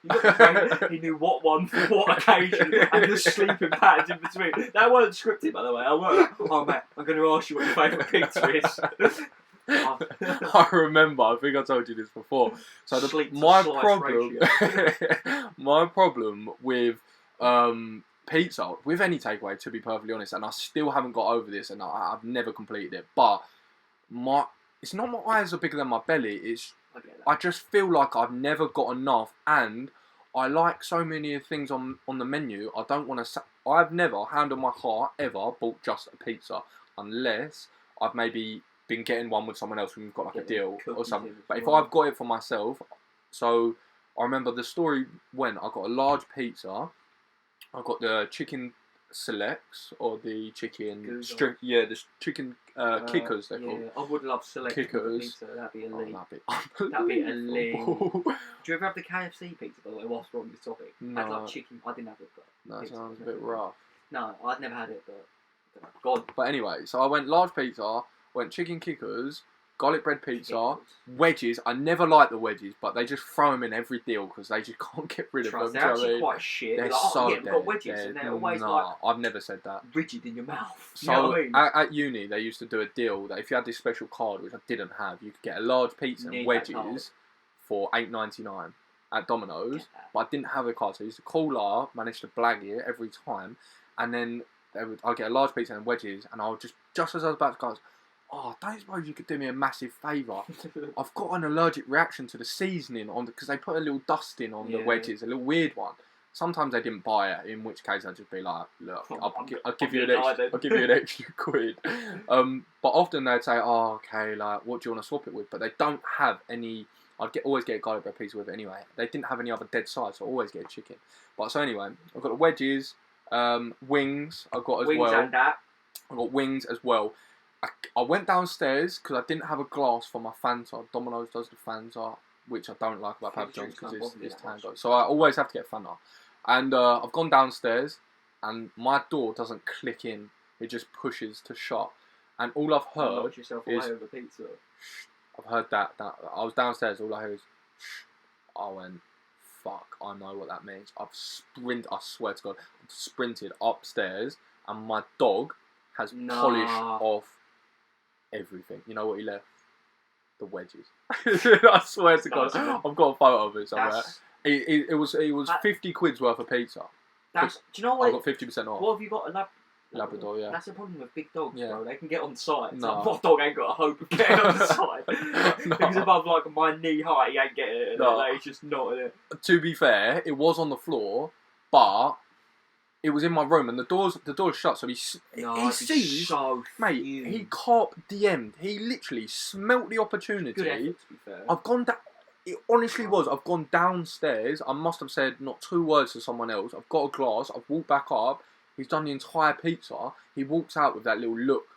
He knew what one for what occasion, and the sleeping patterns in between. That wasn't scripted, by the way. I weren't like, oh mate, I'm going to ask you what your favourite pizza is. I remember, I think I told you this before. So my problem with pizza, with any takeaway, to be perfectly honest, and I still haven't got over this, and I've never completed it, but it's not my eyes are bigger than my belly, it's I just feel like I've never got enough, and I like so many things on the menu. I don't want to. I've never, hand on my heart, ever bought just a pizza, unless I've maybe been getting one with someone else when we've got like a deal or something. But if I've got it for myself, so I remember the story when I got a large pizza. I got the chicken selects or the chicken the chicken kickers they're called. I would love select kickers. Pizza. That'd be elite. That'd be elite. Do you ever have the KFC pizza, by the way, whilst we're on this topic? No. I like chicken. I didn't have it, but that sounds a bit rough. No, I'd never had it, but God. But anyway, so I went large pizza, went chicken kickers, garlic bread pizza, wedges. I never liked the wedges, but they just throw them in every deal because they just can't get rid of them. They're actually quite shit. They're like, so we've got wedges, and they're always like... I've never said that. Rigid in your mouth. So you know what I mean? at uni, they used to do a deal that if you had this special card, which I didn't have, you could get a large pizza and wedges for $8.99 at Domino's. But I didn't have a card, so I used to call up, manage to blag it every time, and then I'd get a large pizza and wedges, and I would just as I was about to go, oh, don't suppose you could do me a massive favour? I've got an allergic reaction to the seasoning on because they put a little dusting on the wedges, a little weird one. Sometimes they didn't buy it, in which case I'd just be like, look, I'll give you an extra quid. But often they'd say, oh, okay, like, what do you want to swap it with? But they don't have any. Always get a garlic bread pizza with it anyway. They didn't have any other dead sides, so I always get a chicken. But so anyway, I've got the wedges, wings. I've got as well. Wings and that. I've got wings as well. I went downstairs because I didn't have a glass for my Fanta. Domino's does the Fanta, which I don't like about Papa John's because it's Tango. So I always have to get Fanta. And I've gone downstairs, and my door doesn't click in. It just pushes to shut. And all I've heard is... over pizza. I've heard that. I was downstairs, all I heard is... I went, fuck, I know what that means. I swear to God, I've sprinted upstairs, and my dog has polished off everything. You know what he left? The wedges. I swear to God, I've got a photo of it somewhere. It was 50 quid's worth of pizza. Do you know what? I got 50% off. What have you got? Labrador, yeah. That's the problem with big dogs, bro. They can get on site. No. My dog ain't got a hope of getting on the site. If he's above like my knee height, he ain't getting it. No. Like, he's just not in it. To be fair, it was on the floor, but it was in my room, and the door's shut. So he sees, so mate. He cop DM'd. He literally smelt the opportunity. Good effort, to be fair. I've gone down. It honestly was. I've gone downstairs. I must have said not 2 words to someone else. I've got a glass. I've walked back up. He's done the entire pizza. He walks out with that little look,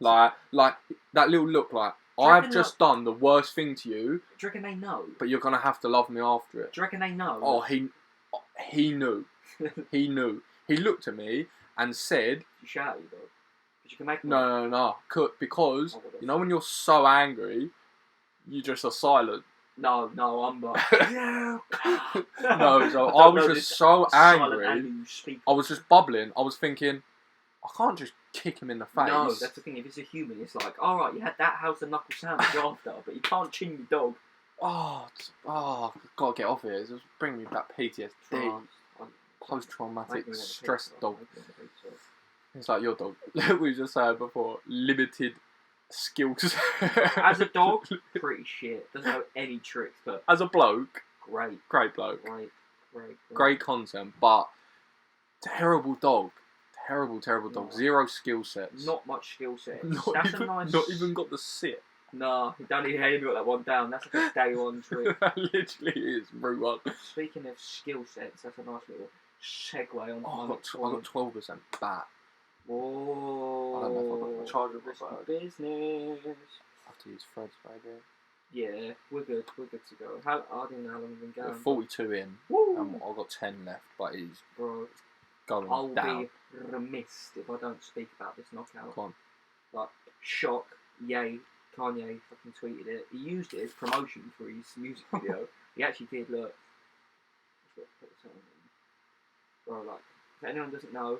like that little look, like I've just done the worst thing to you. Do you reckon they know? But you're gonna have to love me after it. Do you reckon they know? Oh, he knew. He knew. He looked at me and said, "Did you shout at you, dog? Because you can make no. Because you know when you're so angry, you just are silent." No, I'm like, yeah. No, so I was just so angry. I was just bubbling. I was thinking, I can't just kick him in the face. No, that's the thing. If it's a human, it's like, all right, you had that. How's the knuckle sandwich after? But you can't chin your dog. Oh, I've got to get off here. It's bringing me back PTSD. Post-traumatic stress dog. It's like your dog. We were just saying before, limited skills. As a dog, pretty shit. Doesn't know any tricks, but as a bloke, great bloke, great content, but terrible dog, terrible dog. Zero skill sets. Not much skill sets. Not even got the sit. No, he don't even got that one down. That's like a day one trick. That literally is route 1. Speaking of skill sets, that's a nice little segue on. I got 12% back. Whoa. I don't know if I've got my charger. Business. I have to use Fred's maybe. Yeah, we're good to go. I didn't know how long we've been going. 42 in. And I've got 10 left, but he's going down. I'll be remiss if I don't speak about this knockout. Come on. Like, shock, yay, Kanye fucking tweeted it. He used it as promotion for his music video. He actually did, look. Bro, like, if anyone doesn't know,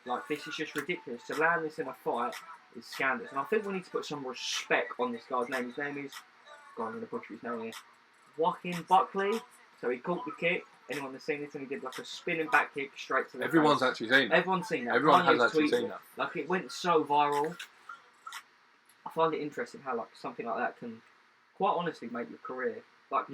like, this is just ridiculous. To land this in a fight is scandalous. And I think we need to put some respect on this guy's name. His name is... God, I'm going to butcher his name here. Joaquin Buckley. So he caught the kick. Anyone that's seen this, and he did like a spinning back kick straight to the Everyone's face. Actually seen that. Everyone's seen that. Everyone has actually seen that. Like, it went so viral. I find it interesting how, like, something like that can, quite honestly, make your career. Like...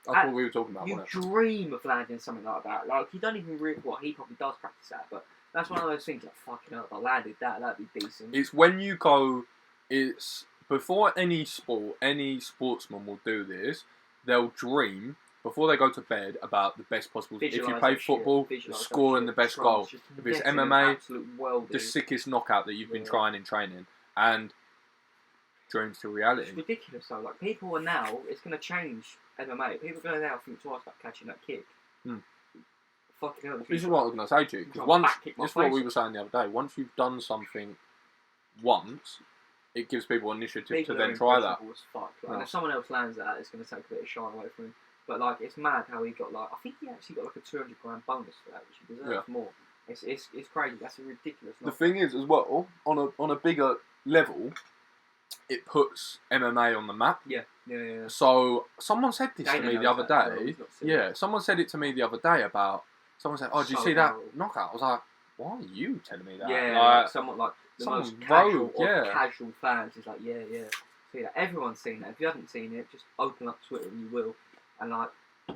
That's what we were talking about. You dream of landing something like that. Like, you don't even really... Well, he probably does practice that, but... That's one of those things like, fucking hell, if I landed that, that'd be decent. It's when you go, it's before any sport, any sportsman will do this, they'll dream, before they go to bed, about the best possible. If you play football, scoring the best goal. If it's MMA, the sickest knockout that you've been trying in training. And dreams to reality. It's ridiculous though. Like, people are now, it's going to change MMA. People are going to now think twice about catching that kick. This is what I was going to say to you. Because this is what we were saying the other day. Once you've done something once, it gives people initiative to then try that. As fuck. Like, if someone else lands that, it's going to take a bit of shine away from him. But like, it's mad how he got like, I think he actually got like a $200 bonus for that, which he deserves more. It's crazy. That's a ridiculous number. The thing is, as well, on a bigger level, it puts MMA on the map. Yeah. So someone said this to me the other day. Someone said it to me the other day about. Someone said, "Oh, did you see that knockout?" I was like, why are you telling me that? Yeah, like someone like the someone most casual rogue, of casual fans is like, yeah. See that? Everyone's seen that. If you haven't seen it, just open up Twitter and you will. And like,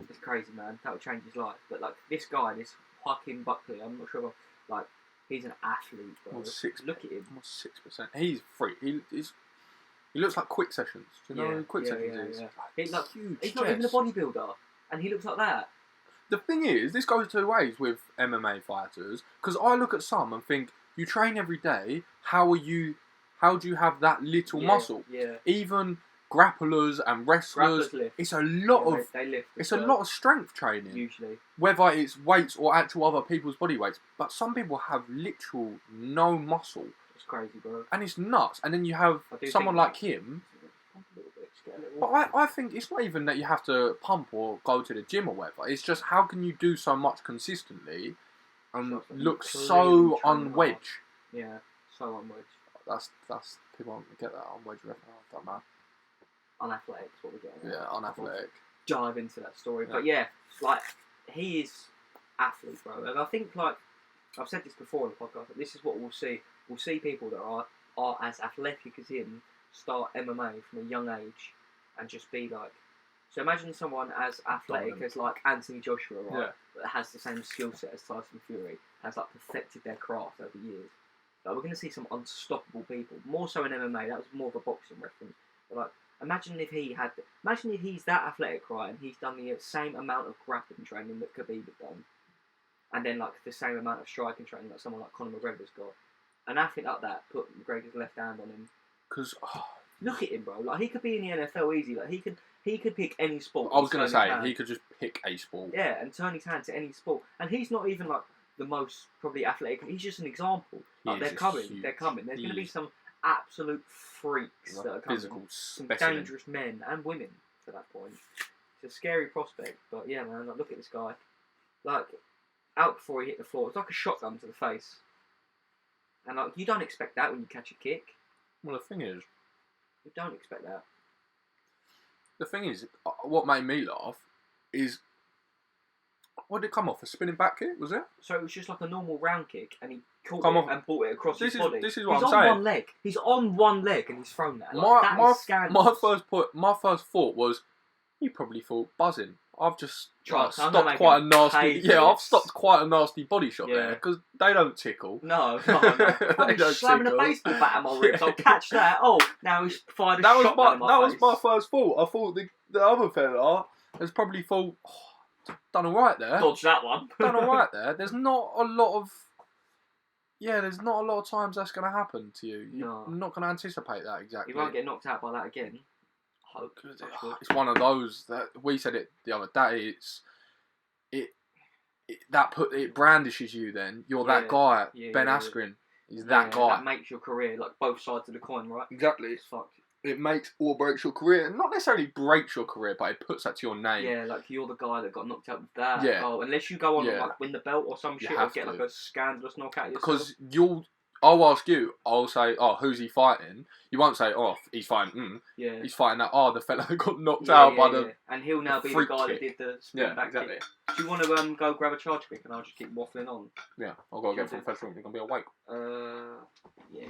it's crazy, man. That would change his life. But like this guy, this Joaquin Buckley, I'm not sure. Like, he's an athlete, bro. Look at him. Almost 6%. He's free. He looks like Quick Sessions. Do you know who Quick Sessions is? Yeah. He's like huge. He's not even a bodybuilder, and he looks like that. The thing is, this goes two ways with MMA fighters. Because I look at some and think, you train every day. How do you have that little muscle? Yeah. Even grapplers and wrestlers, it's a lot of they lift. It's a lot of strength training. Usually, whether it's weights or actual other people's body weights. But some people have literal no muscle. It's crazy, bro. And it's nuts. And then you have someone like him. But I think it's not even that you have to pump or go to the gym or whatever. It's just how can you do so much consistently and look so unwedge. Yeah, so unwedge. That's people don't get that unwedge reference. I don't know. Unathletic is what we're getting at. Yeah, unathletic. Dive into that story. Yeah. But yeah, like, he is athlete, bro. And I think, like, I've said this before on the podcast, but this is what we'll see. We'll see people that are as athletic as him start MMA from a young age and just be like... So imagine someone as athletic as, like, Anthony Joshua, right? Yeah. That has the same skill set as Tyson Fury, has, like, perfected their craft over years. Like, we're going to see some unstoppable people. More so in MMA. That was more of a boxing reference. But, like, imagine if he's that athletic, right, and he's done the same amount of grappling training that Khabib had done, and then like the same amount of striking training that someone like Conor McGregor's got. An athlete like that put McGregor's left hand on him. Because look at him, bro. Like, he could be in the NFL easy. Like, he could pick any sport. I was gonna say he could just pick a sport. Yeah, and turn his hand to any sport. And he's not even like the most probably athletic. He's just an example. Like, they're coming. They're coming. There's going to be some absolute freaks that are coming. Some dangerous men and women to that point. It's a scary prospect, but yeah, man, like, look at this guy. Like, out before he hit the floor. It's like a shotgun to the face. And like, you don't expect that when you catch a kick. Well, the thing is... You don't expect that. The thing is, what made me laugh is... What did it come off? A spinning back kick, was it? So it was just like a normal round kick, and he caught it and brought it across his body. This is what I'm saying. He's on one leg. He's on one leg, and he's thrown that. Like, that is scandalous. My first thought was, he probably thought buzzing. I've just stopped quite a nasty body shot there, because they don't tickle. No. I'm just slamming a baseball bat at my ribs. I'll catch that. Oh, now he's fired a shotgun in my face. That was my first thought. I thought the other fella has probably thought, done alright there. Dodge that one. Done alright there. There's not a lot of times that's going to happen to you. You're not going to anticipate that exactly. You won't get knocked out by that again. Hope. It's one of those that we said it the other day. It brandishes you. Then you're that guy. Ben Askren is that guy. That makes your career, like, both sides of the coin, right? Exactly. It's fucked. It makes or breaks your career. Not necessarily breaks your career, but it puts that to your name. Yeah, like, you're the guy that got knocked out with that. Yeah. Oh, unless you go on and, like, win the belt or some shit, or get like a scandalous knockout yourself. Because I'll ask you, I'll say, oh, who's he fighting? You won't say, oh, he's fighting, Yeah. He's fighting that, the fella that got knocked out by the... And he'll now be the guy that did the spin back exactly. kick. Do you want to go grab a charge kick and I'll just keep waffling on? Yeah, I'll go get from the first room. You're going to be awake. Yeah.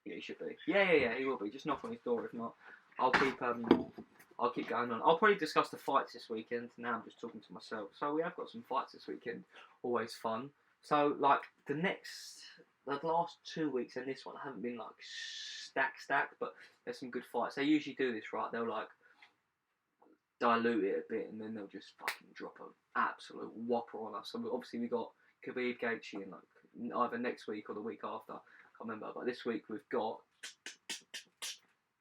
Yeah, he should be. Yeah, he will be. Just knock on his door. If not, I'll keep going on. I'll probably discuss the fights this weekend. Now I'm just talking to myself. So we have got some fights this weekend. Always fun. So, like, the last 2 weeks and this one haven't been like stack, but there's some good fights. They usually do this, right? They'll like dilute it a bit and then they'll just fucking drop an absolute whopper on us. So obviously we got Khabib Gaethje in like either next week or the week after. I can't remember, but this week we've got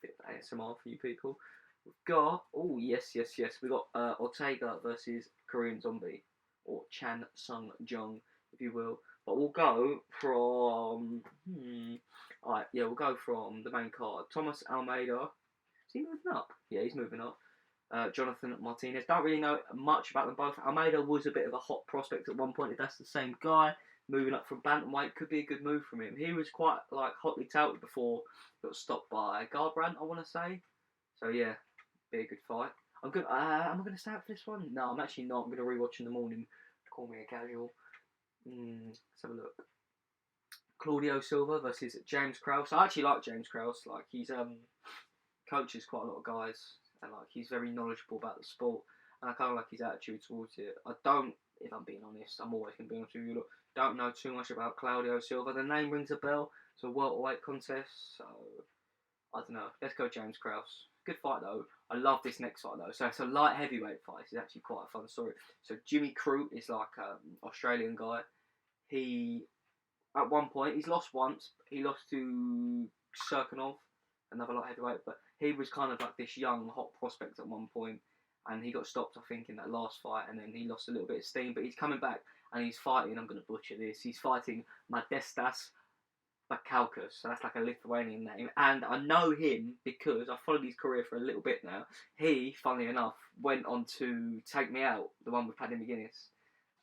bit of ASMR for you people. We've got yes. We got Ortega versus Korean Zombie, or Chan Sung Jung, if you will. But we'll go from alright, yeah, we'll go from the main card. Thomas Almeida. Is he moving up? Yeah, he's moving up. Jonathan Martinez. Don't really know much about them both. Almeida was a bit of a hot prospect at one point. If that's the same guy, moving up from bantamweight could be a good move from him. He was quite like hotly touted before he got stopped by Garbrandt, I want to say. So yeah, be a good fight. I'm good. Am I going to stay up for this one? No, I'm actually not. I'm going to rewatch in the morning. Call me a casual. Let's have a look. Claudio Silva versus James Krause. I actually like James Krause. Like, he's coaches quite a lot of guys, and like he's very knowledgeable about the sport, and I kind of like his attitude towards it. I don't, if I'm being honest, I'm always going to be honest with you, look, don't know too much about Claudio Silva. The name rings a bell. It's a welterweight contest, so I don't know. Let's go James Krause. Good fight though. I love this next fight though. So it's a light heavyweight fight. It's actually quite a fun story. So Jimmy Crute is like an Australian guy. He, at one point, he's lost once. He lost to Serkinov, another light heavyweight, but he was kind of like this young, hot prospect at one point, and he got stopped, I think, in that last fight, and then he lost a little bit of steam, but he's coming back, and he's fighting, I'm going to butcher this, he's fighting Modestas Bakalkas, so that's like a Lithuanian name, and I know him because I followed his career for a little bit now. He, funnily enough, went on to Take Me Out, the one with Paddy McGuinness,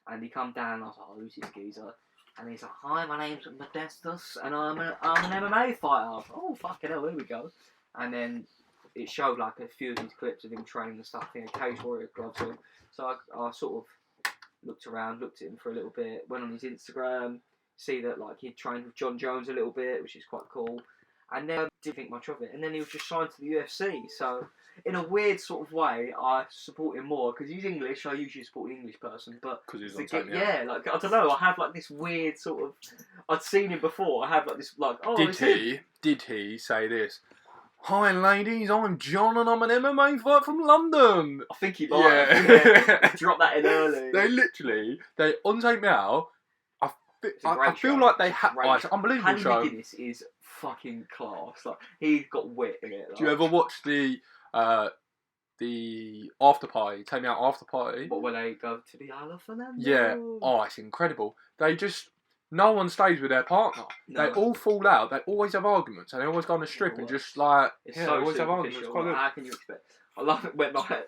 and he come down, and I was like, oh, who's this geezer? And he's like, hi, my name's Modestas, and I'm an MMA fighter. I was like, oh, fucking hell, here we go. And then it showed like a few of these clips of him training and stuff in a Cage Warrior gloves on. So I sort of looked around, looked at him for a little bit, went on his Instagram, see that like he'd trained with John Jones a little bit, which is quite cool. And then didn't think much of it. And then he was just signed to the UFC. So in a weird sort of way, I support him more because he's English. I usually support an English person, but because he's on Take Me Out. Yeah, like I don't know. I have like this weird sort of. I'd seen him before. I have like this like. Oh, did he say this? Hi ladies, I'm John and I'm an MMA fighter from London. I think he might. Yeah. Drop that in early. They on Take Me Out. I feel like they had. Oh, it's an unbelievable show. Paddy McGuinness is fucking class. Like he's got wit in it. Like. Do you ever watch the after party? Take Me Out after party. What, when they go to the Isle of Fernando? Yeah. Oh, it's incredible. They just. No one stays with their partner. No. They all fall out. They always have arguments, and they always go on a strip and just like. It's yeah, so they always have arguments. It's quite good. How can you expect? I love it when like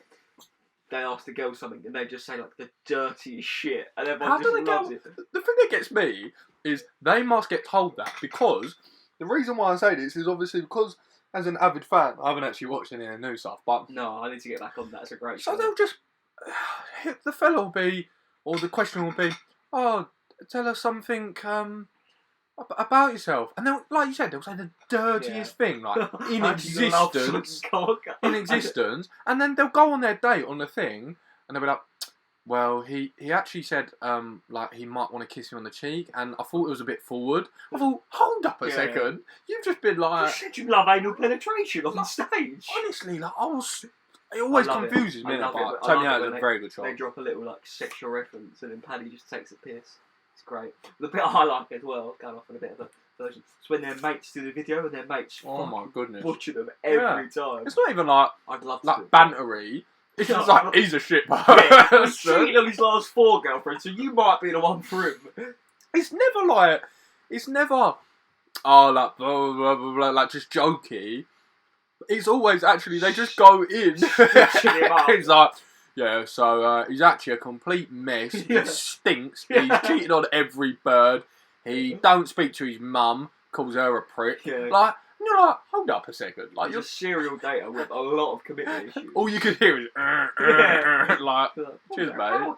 they ask the girl something and they just say like the dirtiest shit, and everyone just loves it. The thing that gets me is they must get told that, because the reason why I say this is obviously because as an avid fan, I haven't actually watched any of the new stuff, but no, I need to get back on that. It's a great show. So they'll just the fella will be, or the question will be, oh, tell us something about yourself, and they'll, like you said, they'll say the dirtiest thing, like in existence, and then they'll go on their date on the thing, and they'll be like, well, he actually said like he might want to kiss me on the cheek, and I thought it was a bit forward. I thought, hold up a second, you've just been like, you said you love anal penetration on stage. Honestly, like it always confuses me. But Take Me Out is a very good show. They drop a little like sexual reference, and then Paddy just takes a piss. It's great. The bit I like as well, going off on a bit of a version, it's when their mates do the video and their mates my goodness, butcher them every time. It's not even like I'd love to like bantery. It's just like he's a shit person. Yeah, he's cheating on his last 4 girlfriends, so you might be the one for him. It's never oh like blah blah blah blah, like just jokey. It's always actually they just go in. It's like, yeah, so he's actually a complete mess. He stinks. He's cheated on every bird. He don't speak to his mum. Calls her a prick. Yeah. Like, and you're like, hold up a second. Like, you're a serial dater with a lot of commitment issues. All you can hear is like, cheers, mate.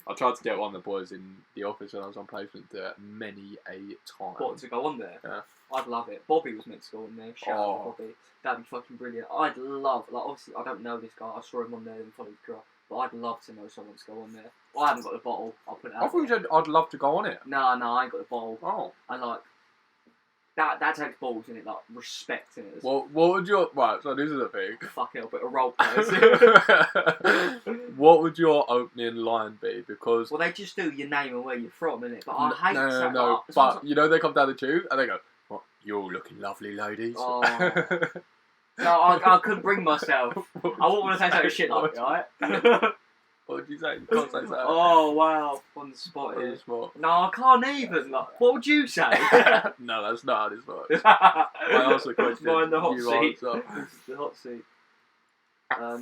I tried to get one of the boys in the office when I was on placement many a time. What, to go on there? Yeah. I'd love it. Bobby was meant to go on there. Shout out to Bobby. That'd be fucking brilliant. I'd love, like, obviously, I don't know this guy. I saw him on there and followed his girl. But I'd love to know someone to go on there. I haven't got the bottle. I'll put it out. I thought you said I'd love to go on it. No, I ain't got the bottle. Oh. I like, that takes balls in it, like, respect in it. Well, what would your, right, so this is the thing. Fucking hell, but a role players. What would your opening line be? Because... Well, they just do your name and where you're from, innit? But I hate that. No, but, you know, they come down the tube and they go, what, you're all looking lovely, ladies. Oh. No, I couldn't bring myself. I wouldn't want to say something shit like that, right? What would you say? You can't say that. Oh, wow. On the spot here. No, I can't even. Like, what would you say? No, that's not how this works. I asked the question. Mine the hot seat. This is the hot seat. I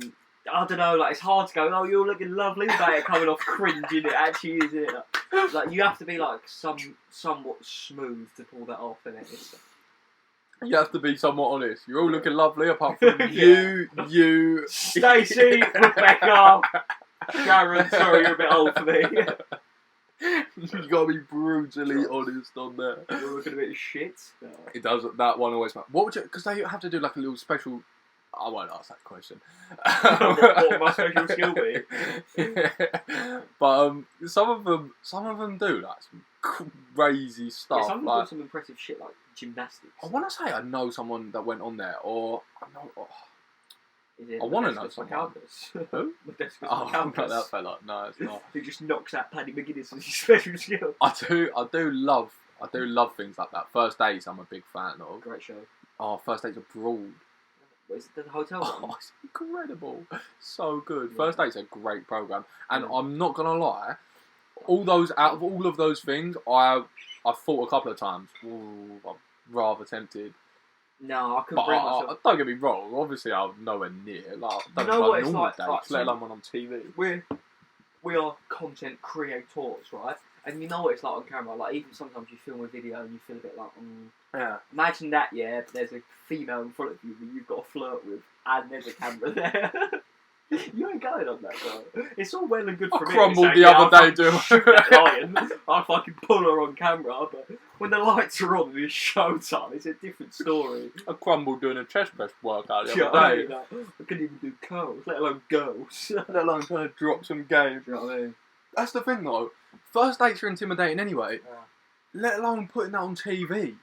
don't know, like, it's hard to go, oh, you're looking lovely, without it coming off cringe, innit? It actually is, innit? Like, you have to be, like, somewhat smooth to pull that off, innit? You have to be somewhat honest. You're all looking lovely, apart from you... Stacey, Rebecca, Sharon, sorry, you're a bit old for me. You gotta be brutally honest on there. You're looking a bit shit. No. It does. That one always matters. What would you? Because they have to do like a little special. I won't ask that question. What would my special skill be? But some of them do like some crazy stuff. Yeah, some of them like, do some impressive shit like gymnastics. I want to say I know someone that went on there, or I know. Oh, I want to know someone. Who? Oh, not that fella. No, it's not. Who just knocks out Paddy McGuinness as his special skill. I do love things like that. First Dates, I'm a big fan of. Great show. Oh, First Dates Abroad. Is it the hotel one? Oh, it's incredible. So good. Yeah. First Date's a great programme. And Yeah. I'm not gonna lie, out of all of those things, I've thought a couple of times, ooh, I'm rather tempted. No, I couldn't bring myself. Don't get me wrong, obviously I'm nowhere near. Like, You don't know what it's normal like, dates, let alone one on TV. We are content creators, right? And you know what it's like on camera. Like even sometimes you film a video and you feel a bit like, Yeah. Imagine that, yeah. There's a female in front of you that you've got to flirt with, and there's a camera there. You ain't going on that, bro. It's all well and good for me. I crumbled the other day doing I fucking pull her on camera, but when the lights are on and it's showtime, it's a different story. I crumbled doing a chest press workout the You know other what I day. mean? Like, I couldn't even do curls, let alone girls. Let alone trying to drop some game. You know what I mean? That's the thing though. First dates are intimidating anyway. Yeah. Let alone putting that on TV.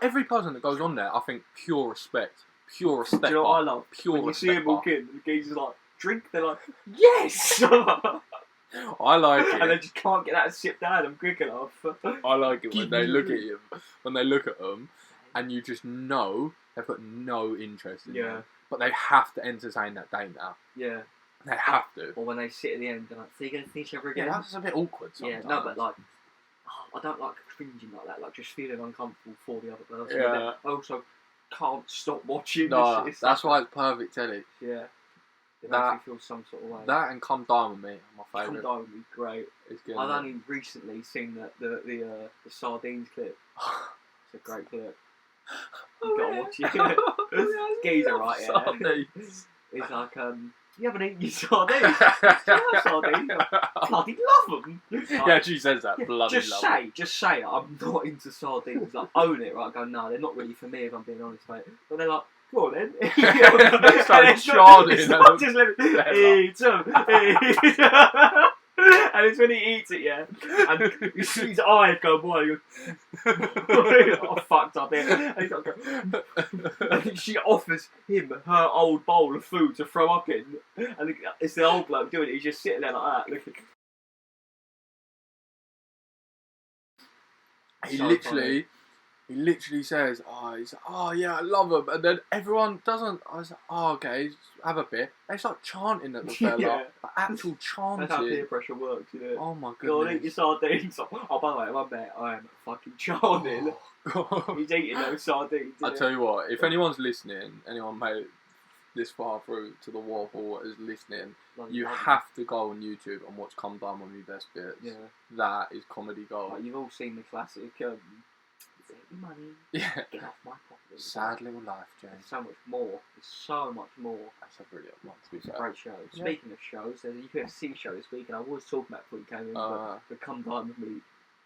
Every person that goes on there, I think pure respect. Pure respect. Do you know what I love? Pure when you respect. see him walk in, the geezer's like, drink, they're like, yes! I like it. And they just can't get that sit down, I'm quick enough. I like it when they look at him, when they look at them, and you just know they've got no interest in them. But they have to entertain that date now. Yeah. They have to. Or when they sit at the end, they're like, so you're going to see each other again? Yeah, that's a bit awkward sometimes. Yeah, no, but like, I don't like cringing like that, like just feeling uncomfortable for the other person. Yeah. I also can't stop watching No, this. that's why it's perfect telly. Yeah. It That- makes me feel some sort of way. That and Come Dine With Me are my Come favourite. Down With Me, great. It's good. I've only recently seen the sardines clip. It's a great clip. You gotta watch it. Geezer, right? Yeah. Sardines. It's like, you haven't eaten your sardines. Do you have sardines? I bloody love them. Yeah, she says that. Bloody love them. Just say, I'm not into sardines. Like, own it, right? I go, no, they're not really for me, if I'm being honest, mate. But they're like, go on then. They start charding. It's not just let me eat them. And it's when he eats it, yeah, and you see his eyes go wide. He goes, oh, fucked up here. And he's like, and she offers him her old bowl of food to throw up in, and it's the old bloke doing it. He's just sitting there like that, looking. He literally says, oh yeah, I love him, and then everyone doesn't. I was like, oh okay, have a bit. They start chanting at the fella, Yeah. like actual chanting. That's how peer pressure works, you know. Oh my Go on, eat your goodness. sardines. Oh, by the way, my mate, I am fucking chanting. Oh, He's eating those sardines. I tell you what, if anyone's listening, anyone made it this far through to the Waffle is listening, you have to go on YouTube and watch Come Down With Me Best Bits. Yeah. That is comedy gold. Like, you've all seen the classic. Take your money. Yeah. Get off my property. Sad little life, There's James. so much more. There's so much more. That's a brilliant one, to be It's a fair. great show. Yeah. Speaking of shows, there's a UFC show this week, and I was talking about before you came in, but Come Down With Me.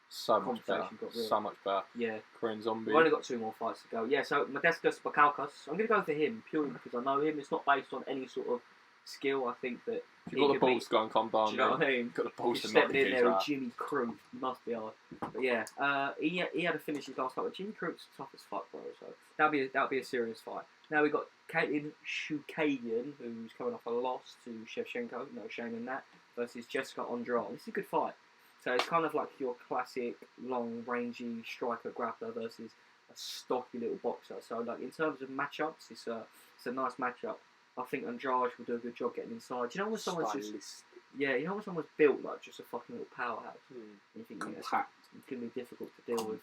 So much better. Conversation got real. So much better. Yeah. Korean Zombie. We've only got 2 more fights to go. Yeah, so Modestas Bakalkas, I'm going to go for him purely because I know him. It's not based on any sort of skill. I think that If you've got the balls to go and come down, do you know what I mean? you've got the balls He's to knock stepping the in kids there with out. Jimmy Crute. He must be hard. But yeah, he had to finish his last fight. But Jimmy Crute's tough as fuck, bro. So that'll be a serious fight. Now we got Katlyn Chookagian, who's coming off a loss to Shevchenko, no shame in that, versus Jessica Andrade. This is a good fight. So it's kind of like your classic long, rangy striker grappler versus a stocky little boxer. So like in terms of matchups, it's a nice matchup. I think Andrade will do a good job getting inside. You know when someone's just you know when someone's built like just a fucking little powerhouse. And you think it's going to be difficult to deal with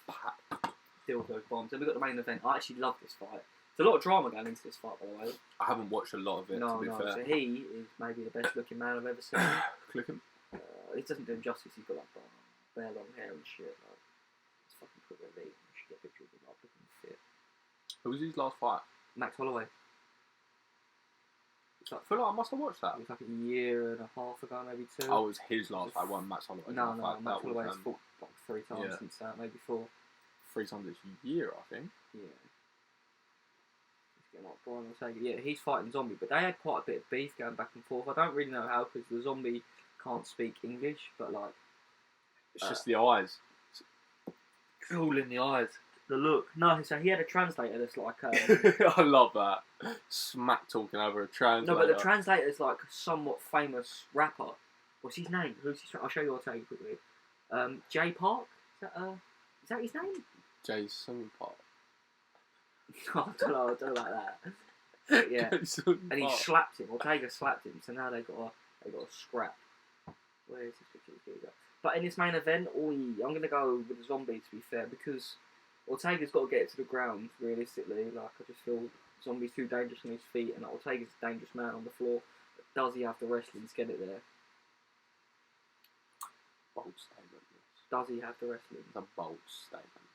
those bombs. And we've got the main event. I actually love this fight. There's a lot of drama going into this fight, by the way. I haven't watched a lot of it, to be fair. So he is maybe the best looking man I've ever seen. Click him. It doesn't do him justice. He's got like bare long hair and shit. Like, it's fucking cool. You should get a picture of him. Like, looking fit. Who was his last fight? Max Holloway. It's like, I feel like I must have watched that. it was like a year and a half ago, maybe 2. Oh, it was his last. I won Matt's Holloway. No, Matt Holloway's fought like 3 times since that, maybe 4. 3 times this year, I think. Yeah. He's getting like Brian Ortega. Yeah, he's fighting Zombie, but they had quite a bit of beef going back and forth. I don't really know how, because the Zombie can't speak English, but like... It's just the eyes. It's all in the eyes. The look. No, so he had a translator that's like... I love that. Smack talking over a translator. No, but the translator's like a somewhat famous rapper. What's his name? Who's his... I'll show you Ortega quickly. Jay Park? Is that his name? Jason Park. I don't know about that. But yeah. And he slapped him. Ortega slapped him, so now they got a scrap. Where is this picture? Here we go. But in this main event, I'm going to go with the Zombie, to be fair, because Ortega's got to get it to the ground, realistically. Like, I just feel Zombie's too dangerous on his feet, and Ortega's a dangerous man on the floor. But does he have the wrestling to get it there? Bold statement. Yes. Does he have the wrestling? It's a bold statement.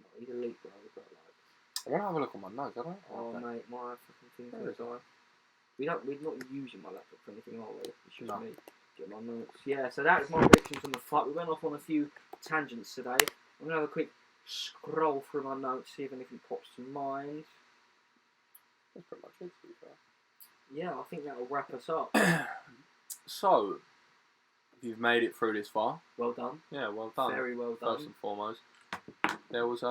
No, he's elite, bro. But like, I want to have a look on my notes, I don't know. oh, mate, my fucking thing's on the side. We're not using my laptop for anything, are we? It's just me. Get my notes. Yeah, so that is my predictions on the fight. We went off on a few tangents today. I'm going to have a quick scroll through my notes, see if anything pops to mind. That's pretty much it, to be fair. Yeah, I think that will wrap us up. So, you've made it through this far. Well done. Yeah, well done. Very well done. First and foremost. There was a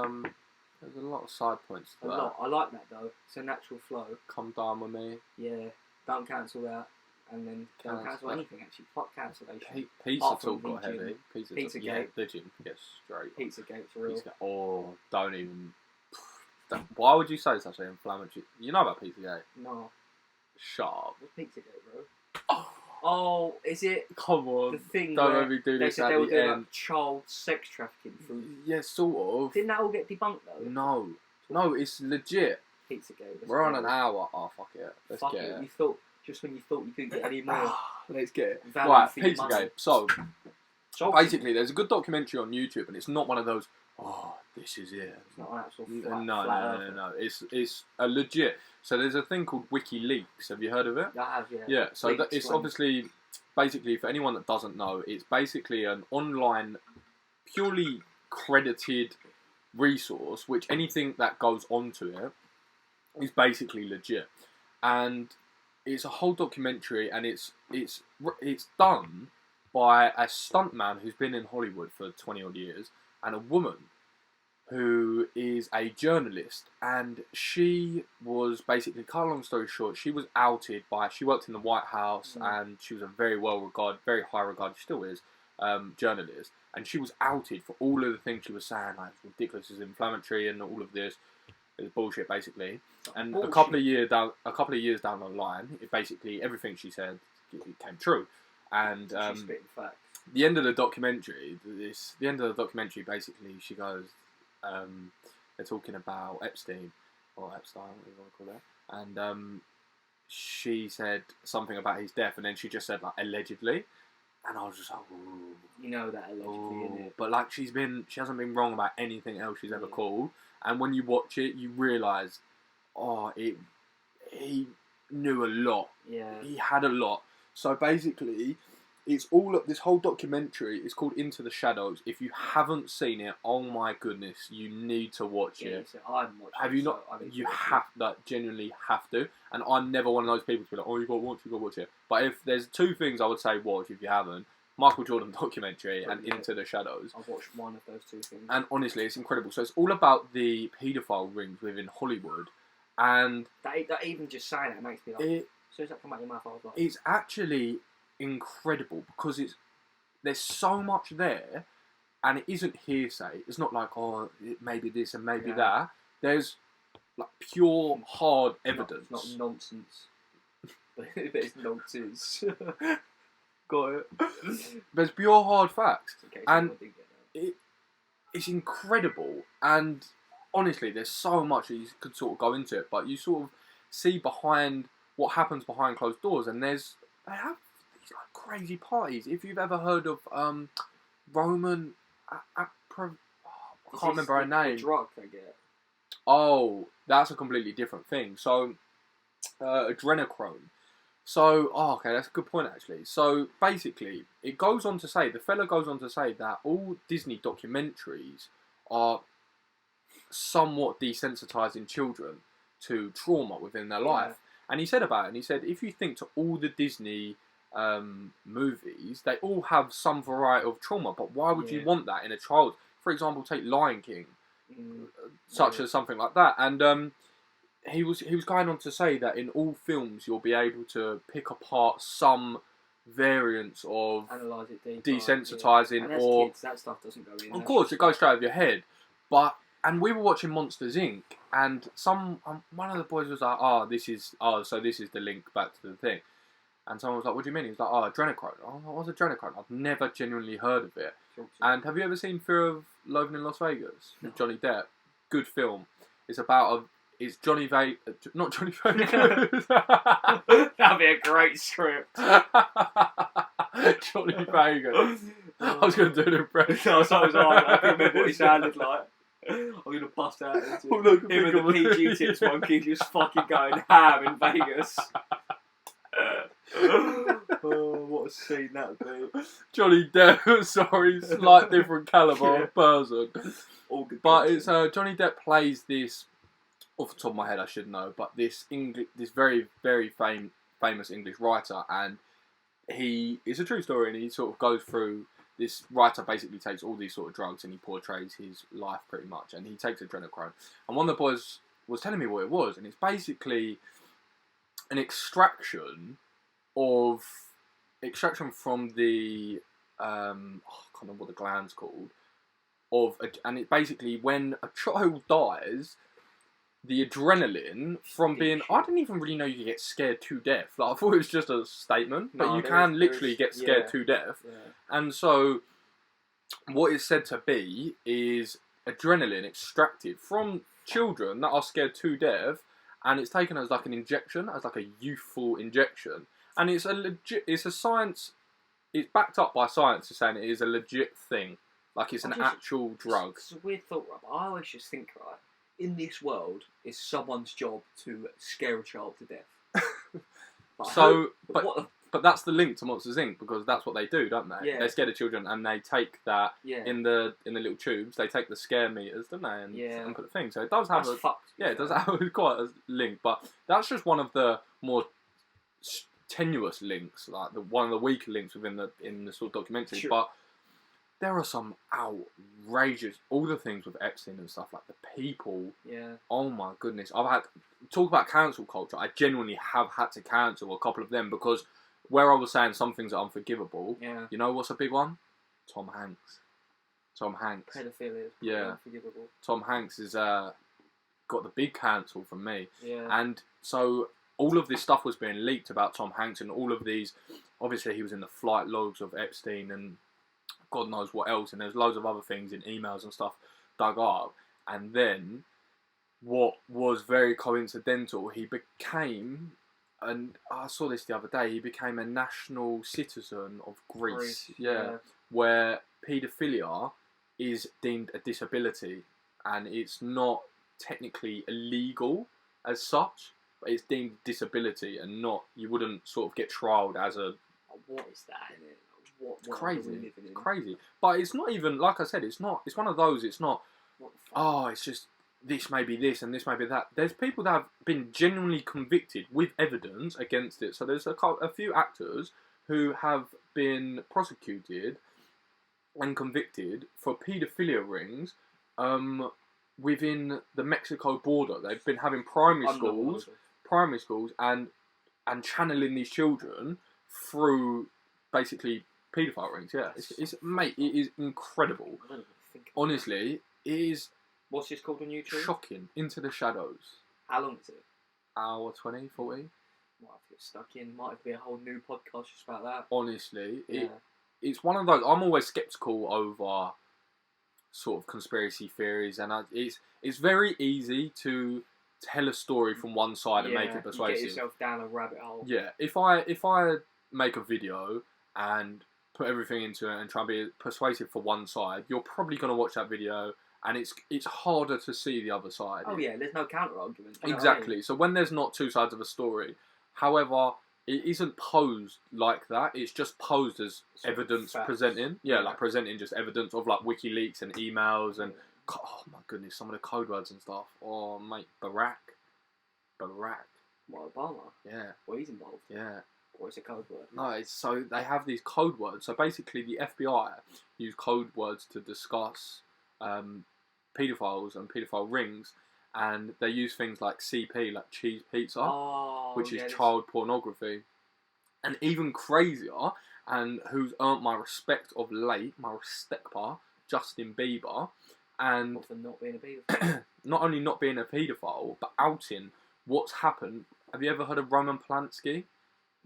lot of side points to that. I like that though. It's a natural flow. Come down with me. Yeah. Don't cancel that. And then don't cancel anything actually. Fuck cancellation. Pizza talk got heavy. Pizza Gate. Yeah, the gym gets straight. Pizza Gate's real. Oh, don't even. Why would you say such an inflammatory? You know about Pizza Gate? No. Shut up. What's Pizza Gate, bro? Oh, is it? Come on. The thing don't where let me do they this said at they were the doing end. like child sex trafficking through. Yeah, sort of. Didn't that all get debunked though? No, it's legit. Pizza Gate. We're on an hour. Oh, fuck it. Let's Fuck get it. it. You thought just when you thought you couldn't get any more. Let's get it. Value Right, for your Pizza money. Gate. So, So basically, there's a good documentary on YouTube, and it's not one of those, oh, this is it. It's not an actual No. It's a legit. So there's a thing called WikiLeaks. Have you heard of it? I have, yeah. Yeah. So it's obviously, basically, for anyone that doesn't know, it's basically an online, purely credited resource, which anything that goes onto it is basically legit, and it's a whole documentary, and it's done by a stuntman who's been in Hollywood for 20 odd years, and a woman who is a journalist, and she was basically, cut a long story short, she was outed she worked in the White House, and she was a very well regarded, very high regarded, she still is, journalist, and she was outed for all of the things she was saying, like, it's ridiculous, it's inflammatory, and all of this. It's bullshit, basically. And a couple of years down the line, basically everything she said came true. And she's spitting facts. the end of the documentary, basically she goes, they're talking about Epstein, or Epstein, whatever you want to call it, and she said something about his death, and then she just said like allegedly, and I was just like, ooh. You know that allegedly, innit? But like she hasn't been wrong about anything else she's ever called. And when you watch it, you realise, he knew a lot. Yeah. He had a lot. So basically, it's all this whole documentary is called Into the Shadows. If you haven't seen it, oh my goodness, you need to watch it. So I haven't watched Have it, you not? You have, like, genuinely have to. And I'm never one of those people to be like, oh, you got to watch it. But if there's 2 things I would say watch if you haven't, Michael Jordan documentary and Into the Shadows. I've watched one of those 2 things. And honestly, it's incredible. So it's all about the paedophile rings within Hollywood. And that even just saying it makes me like, as soon as that come out of your mouth, I was like... It's actually incredible because there's so much there, and it isn't hearsay. It's not like, oh, it may be this and maybe that. There's like pure, hard evidence. It's not nonsense. But it's nonsense. Got it. There's pure hard facts, and it's incredible. And honestly, there's so much that you could sort of go into it, but you sort of see behind what happens behind closed doors, and they have these like crazy parties. If you've ever heard of Roman, I can't remember her name. The drug they get. Oh, that's a completely different thing. So, adrenochrome. So, okay, that's a good point actually. So basically, the fella goes on to say that all Disney documentaries are somewhat desensitizing children to trauma within their life. And he said about it, and he said, if you think to all the Disney movies, they all have some variety of trauma, but why would you want that in a child? For example, take Lion King, such as something like that. And he was going on to say that in all films you'll be able to pick apart some variants of analyze it deeper, desensitizing, and as or kids, that stuff doesn't go in. Of course, it goes straight over your head. And we were watching Monsters Inc. and one of the boys was like, so this is the link back to the thing. And someone was like, what do you mean? He was like, adrenochrome. What's adrenochrome? I've never genuinely heard of it. And have you ever seen Fear of Loathing in Las Vegas with Johnny Depp? Good film. It's about it's Johnny Vegas, not Johnny Vegas. That'd be a great script. Johnny Vegas. I was going to do an impression. No, so was I couldn't remember what he sounded like. I'm going to bust out into him and the PG Tips monkey just fucking going ham in Vegas. Oh, what a scene that would be. Johnny Depp, sorry, slight different calibre of person. All good. But it's Johnny Depp plays this, off the top of my head I should know, but this very, very famous English writer, and it's a true story, and he sort of goes through, this writer basically takes all these sort of drugs and he portrays his life pretty much, and he takes adrenochrome. And one of the boys was telling me what it was, and it's basically an extraction from the I can't remember what the gland's called, and it basically, when a child dies, the adrenaline from being, I didn't even really know you could get scared to death. Like, I thought it was just a statement, but you can literally get scared to death. Yeah. And so, what it's said to be is adrenaline extracted from children that are scared to death, and it's taken as like an injection, as like a youthful injection. And it's a science, it's backed up by science to saying it is a legit thing. Like, it's an actual drug. It's a weird thought, right? But I always just think, right, in this world, it's someone's job to scare a child to death. But that's the link to Monsters Inc. because that's what they do, don't they? Yeah. They scare the children and they take that in the little tubes. They take the scare meters, don't they? And put the thing. So it does have it does have quite a link. But that's just one of the more tenuous links, like one of the weaker links within the sort of documentary. Sure. But there are some outrageous, all the things with Epstein and stuff, like the people. Yeah. Oh my goodness. Talk about cancel culture. I genuinely have had to cancel a couple of them because where I was saying some things are unforgivable, you know what's a big one? Tom Hanks. Pedophilia is unforgivable. Tom Hanks has got the big cancel from me. Yeah. And so all of this stuff was being leaked about Tom Hanks, and all of these, obviously he was in the flight logs of Epstein and God knows what else, and there's loads of other things in emails and stuff dug up. And then, what was very coincidental, he became, and I saw this the other day, he became a national citizen of Greece. Yeah. Where paedophilia is deemed a disability, and it's not technically illegal as such, but it's deemed disability, and not, you wouldn't sort of get trialled as a... What is that in it? What crazy. It's crazy. But it's not even, like I said, it's one of those, it's not, it's just, this may be this and this may be that. There's people that have been genuinely convicted with evidence against it. So there's a few actors who have been prosecuted and convicted for paedophilia rings within the Mexico border. They've been having primary schools and channeling these children through basically paedophile rings. Yeah, it is incredible. Honestly, it is. What's this called on YouTube? Shocking. Into the Shadows. How long is it? Hour 20, 40. Might have to get stuck in. Might be a whole new podcast just about that. Honestly, it's one of those. I'm always sceptical over sort of conspiracy theories, and it's very easy to tell a story from one side and make it persuasive. Get yourself down a rabbit hole. Yeah, if I make a video and put everything into it and try and be persuasive for one side, you're probably going to watch that video and it's harder to see the other side. Oh yeah, there's no counter argument. Exactly. So when there's not two sides of a story, however, it isn't posed like that. It's just posed as evidence presenting. Yeah, like presenting just evidence of like WikiLeaks and emails and oh my goodness, some of the code words and stuff. Oh mate, Barack. What, Obama? Yeah. Well, he's involved. Yeah. Or is it code word? No, it's so they have these code words. So basically, the FBI use code words to discuss paedophiles and paedophile rings, and they use things like CP, like cheese pizza, which is child pornography, and even crazier, and who's earned my respect of late, my respect bar, Justin Bieber, and for not being a paedophile. Not only not being a paedophile, but outing what's happened. Have you ever heard of Roman Polanski?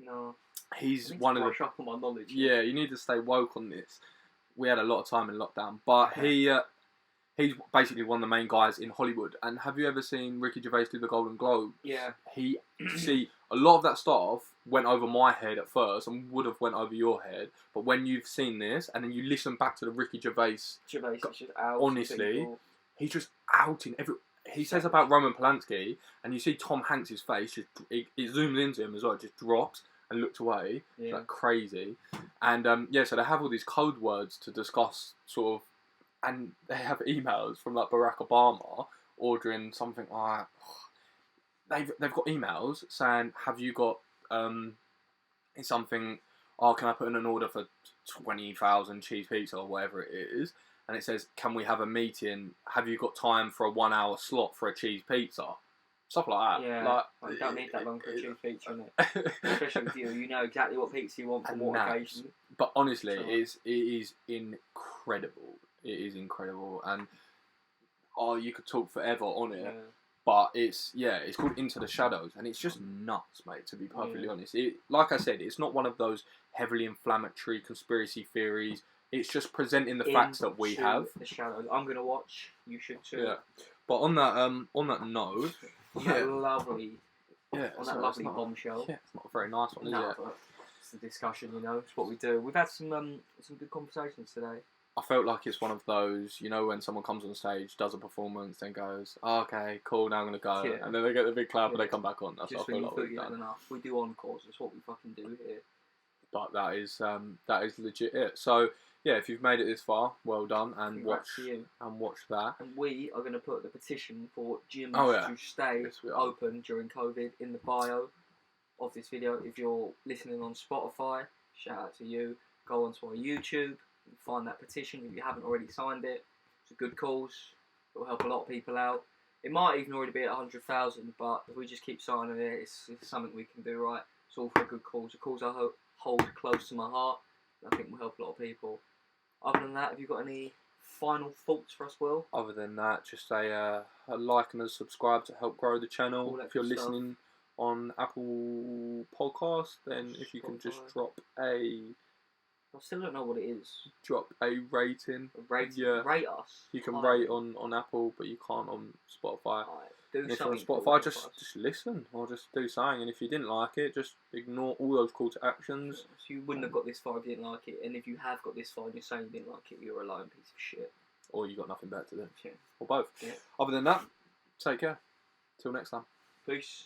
No. He's one of the. Brush up on my knowledge. Yeah, you need to stay woke on this. We had a lot of time in lockdown, but he's basically one of the main guys in Hollywood. And have you ever seen Ricky Gervais do the Golden Globe? Yeah. See, a lot of that stuff went over my head at first and would have went over your head. But when you've seen this and then you listen back to the Ricky Gervais is just out. Honestly, people. He's just outing every. He says about Roman Polanski, and you see Tom Hanks' face, it zooms into him as well, it just drops and looks away. Yeah. It's like crazy. And so they have all these code words to discuss sort of, and they have emails from like Barack Obama ordering something like, they've got emails saying, have you got something, can I put in an order for 20,000 cheese pizza or whatever it is? And it says, can we have a meeting? Have you got time for a 1 hour slot for a cheese pizza? Stuff like that. Yeah, like, you don't need that long for a cheese pizza, innit? Especially with you. You know exactly what pizza you want for what occasion. But honestly, it is incredible. It is incredible. And, you could talk forever on it. Yeah. But it's called Into the Shadows. And it's just nuts, mate, to be perfectly honest. Like I said, it's not one of those heavily inflammatory conspiracy theories. It's just presenting the facts that we have. The Shadows. I'm gonna watch. You should too. Yeah. But on that note, that lovely bombshell. Yeah, it's not a very nice one, is it? But it's a discussion, you know. It's what we do. We've had some good conversations today. I felt like it's one of those, you know, when someone comes on stage, does a performance, then goes, okay, cool, now I'm gonna go, and then they get the big clap and they come back on. That's just what I feel like we've done. Enough. We do encores. That's what we fucking do here. But that is legit it. So. Yeah, if you've made it this far, well done, and watch that. And we are going to put the petition for gyms to stay open during COVID in the bio of this video. If you're listening on Spotify, shout out to you. Go onto our YouTube and find that petition if you haven't already signed it. It's a good cause. It will help a lot of people out. It might even already be at 100,000, but if we just keep signing it, it's something we can do, right? It's all for a good cause. A cause I hold close to my heart. I think will help a lot of people. Other than that, have you got any final thoughts for us, Will? Other than that, just a like and a subscribe to help grow the channel. If you're listening on Apple Podcast, then if you can just drop a... I still don't know what it is. Drop a rating. Rate us. You can rate on Apple, but you can't on Spotify. Do if you're on Spotify, just listen or just do something. And if you didn't like it, just ignore all those call to actions. So you wouldn't have got this far if you didn't like it. And if you have got this far and you're saying you didn't like it, you're a lying piece of shit. Or you got nothing better to do. Yeah. Or both. Yeah. Other than that, take care. Till next time. Peace.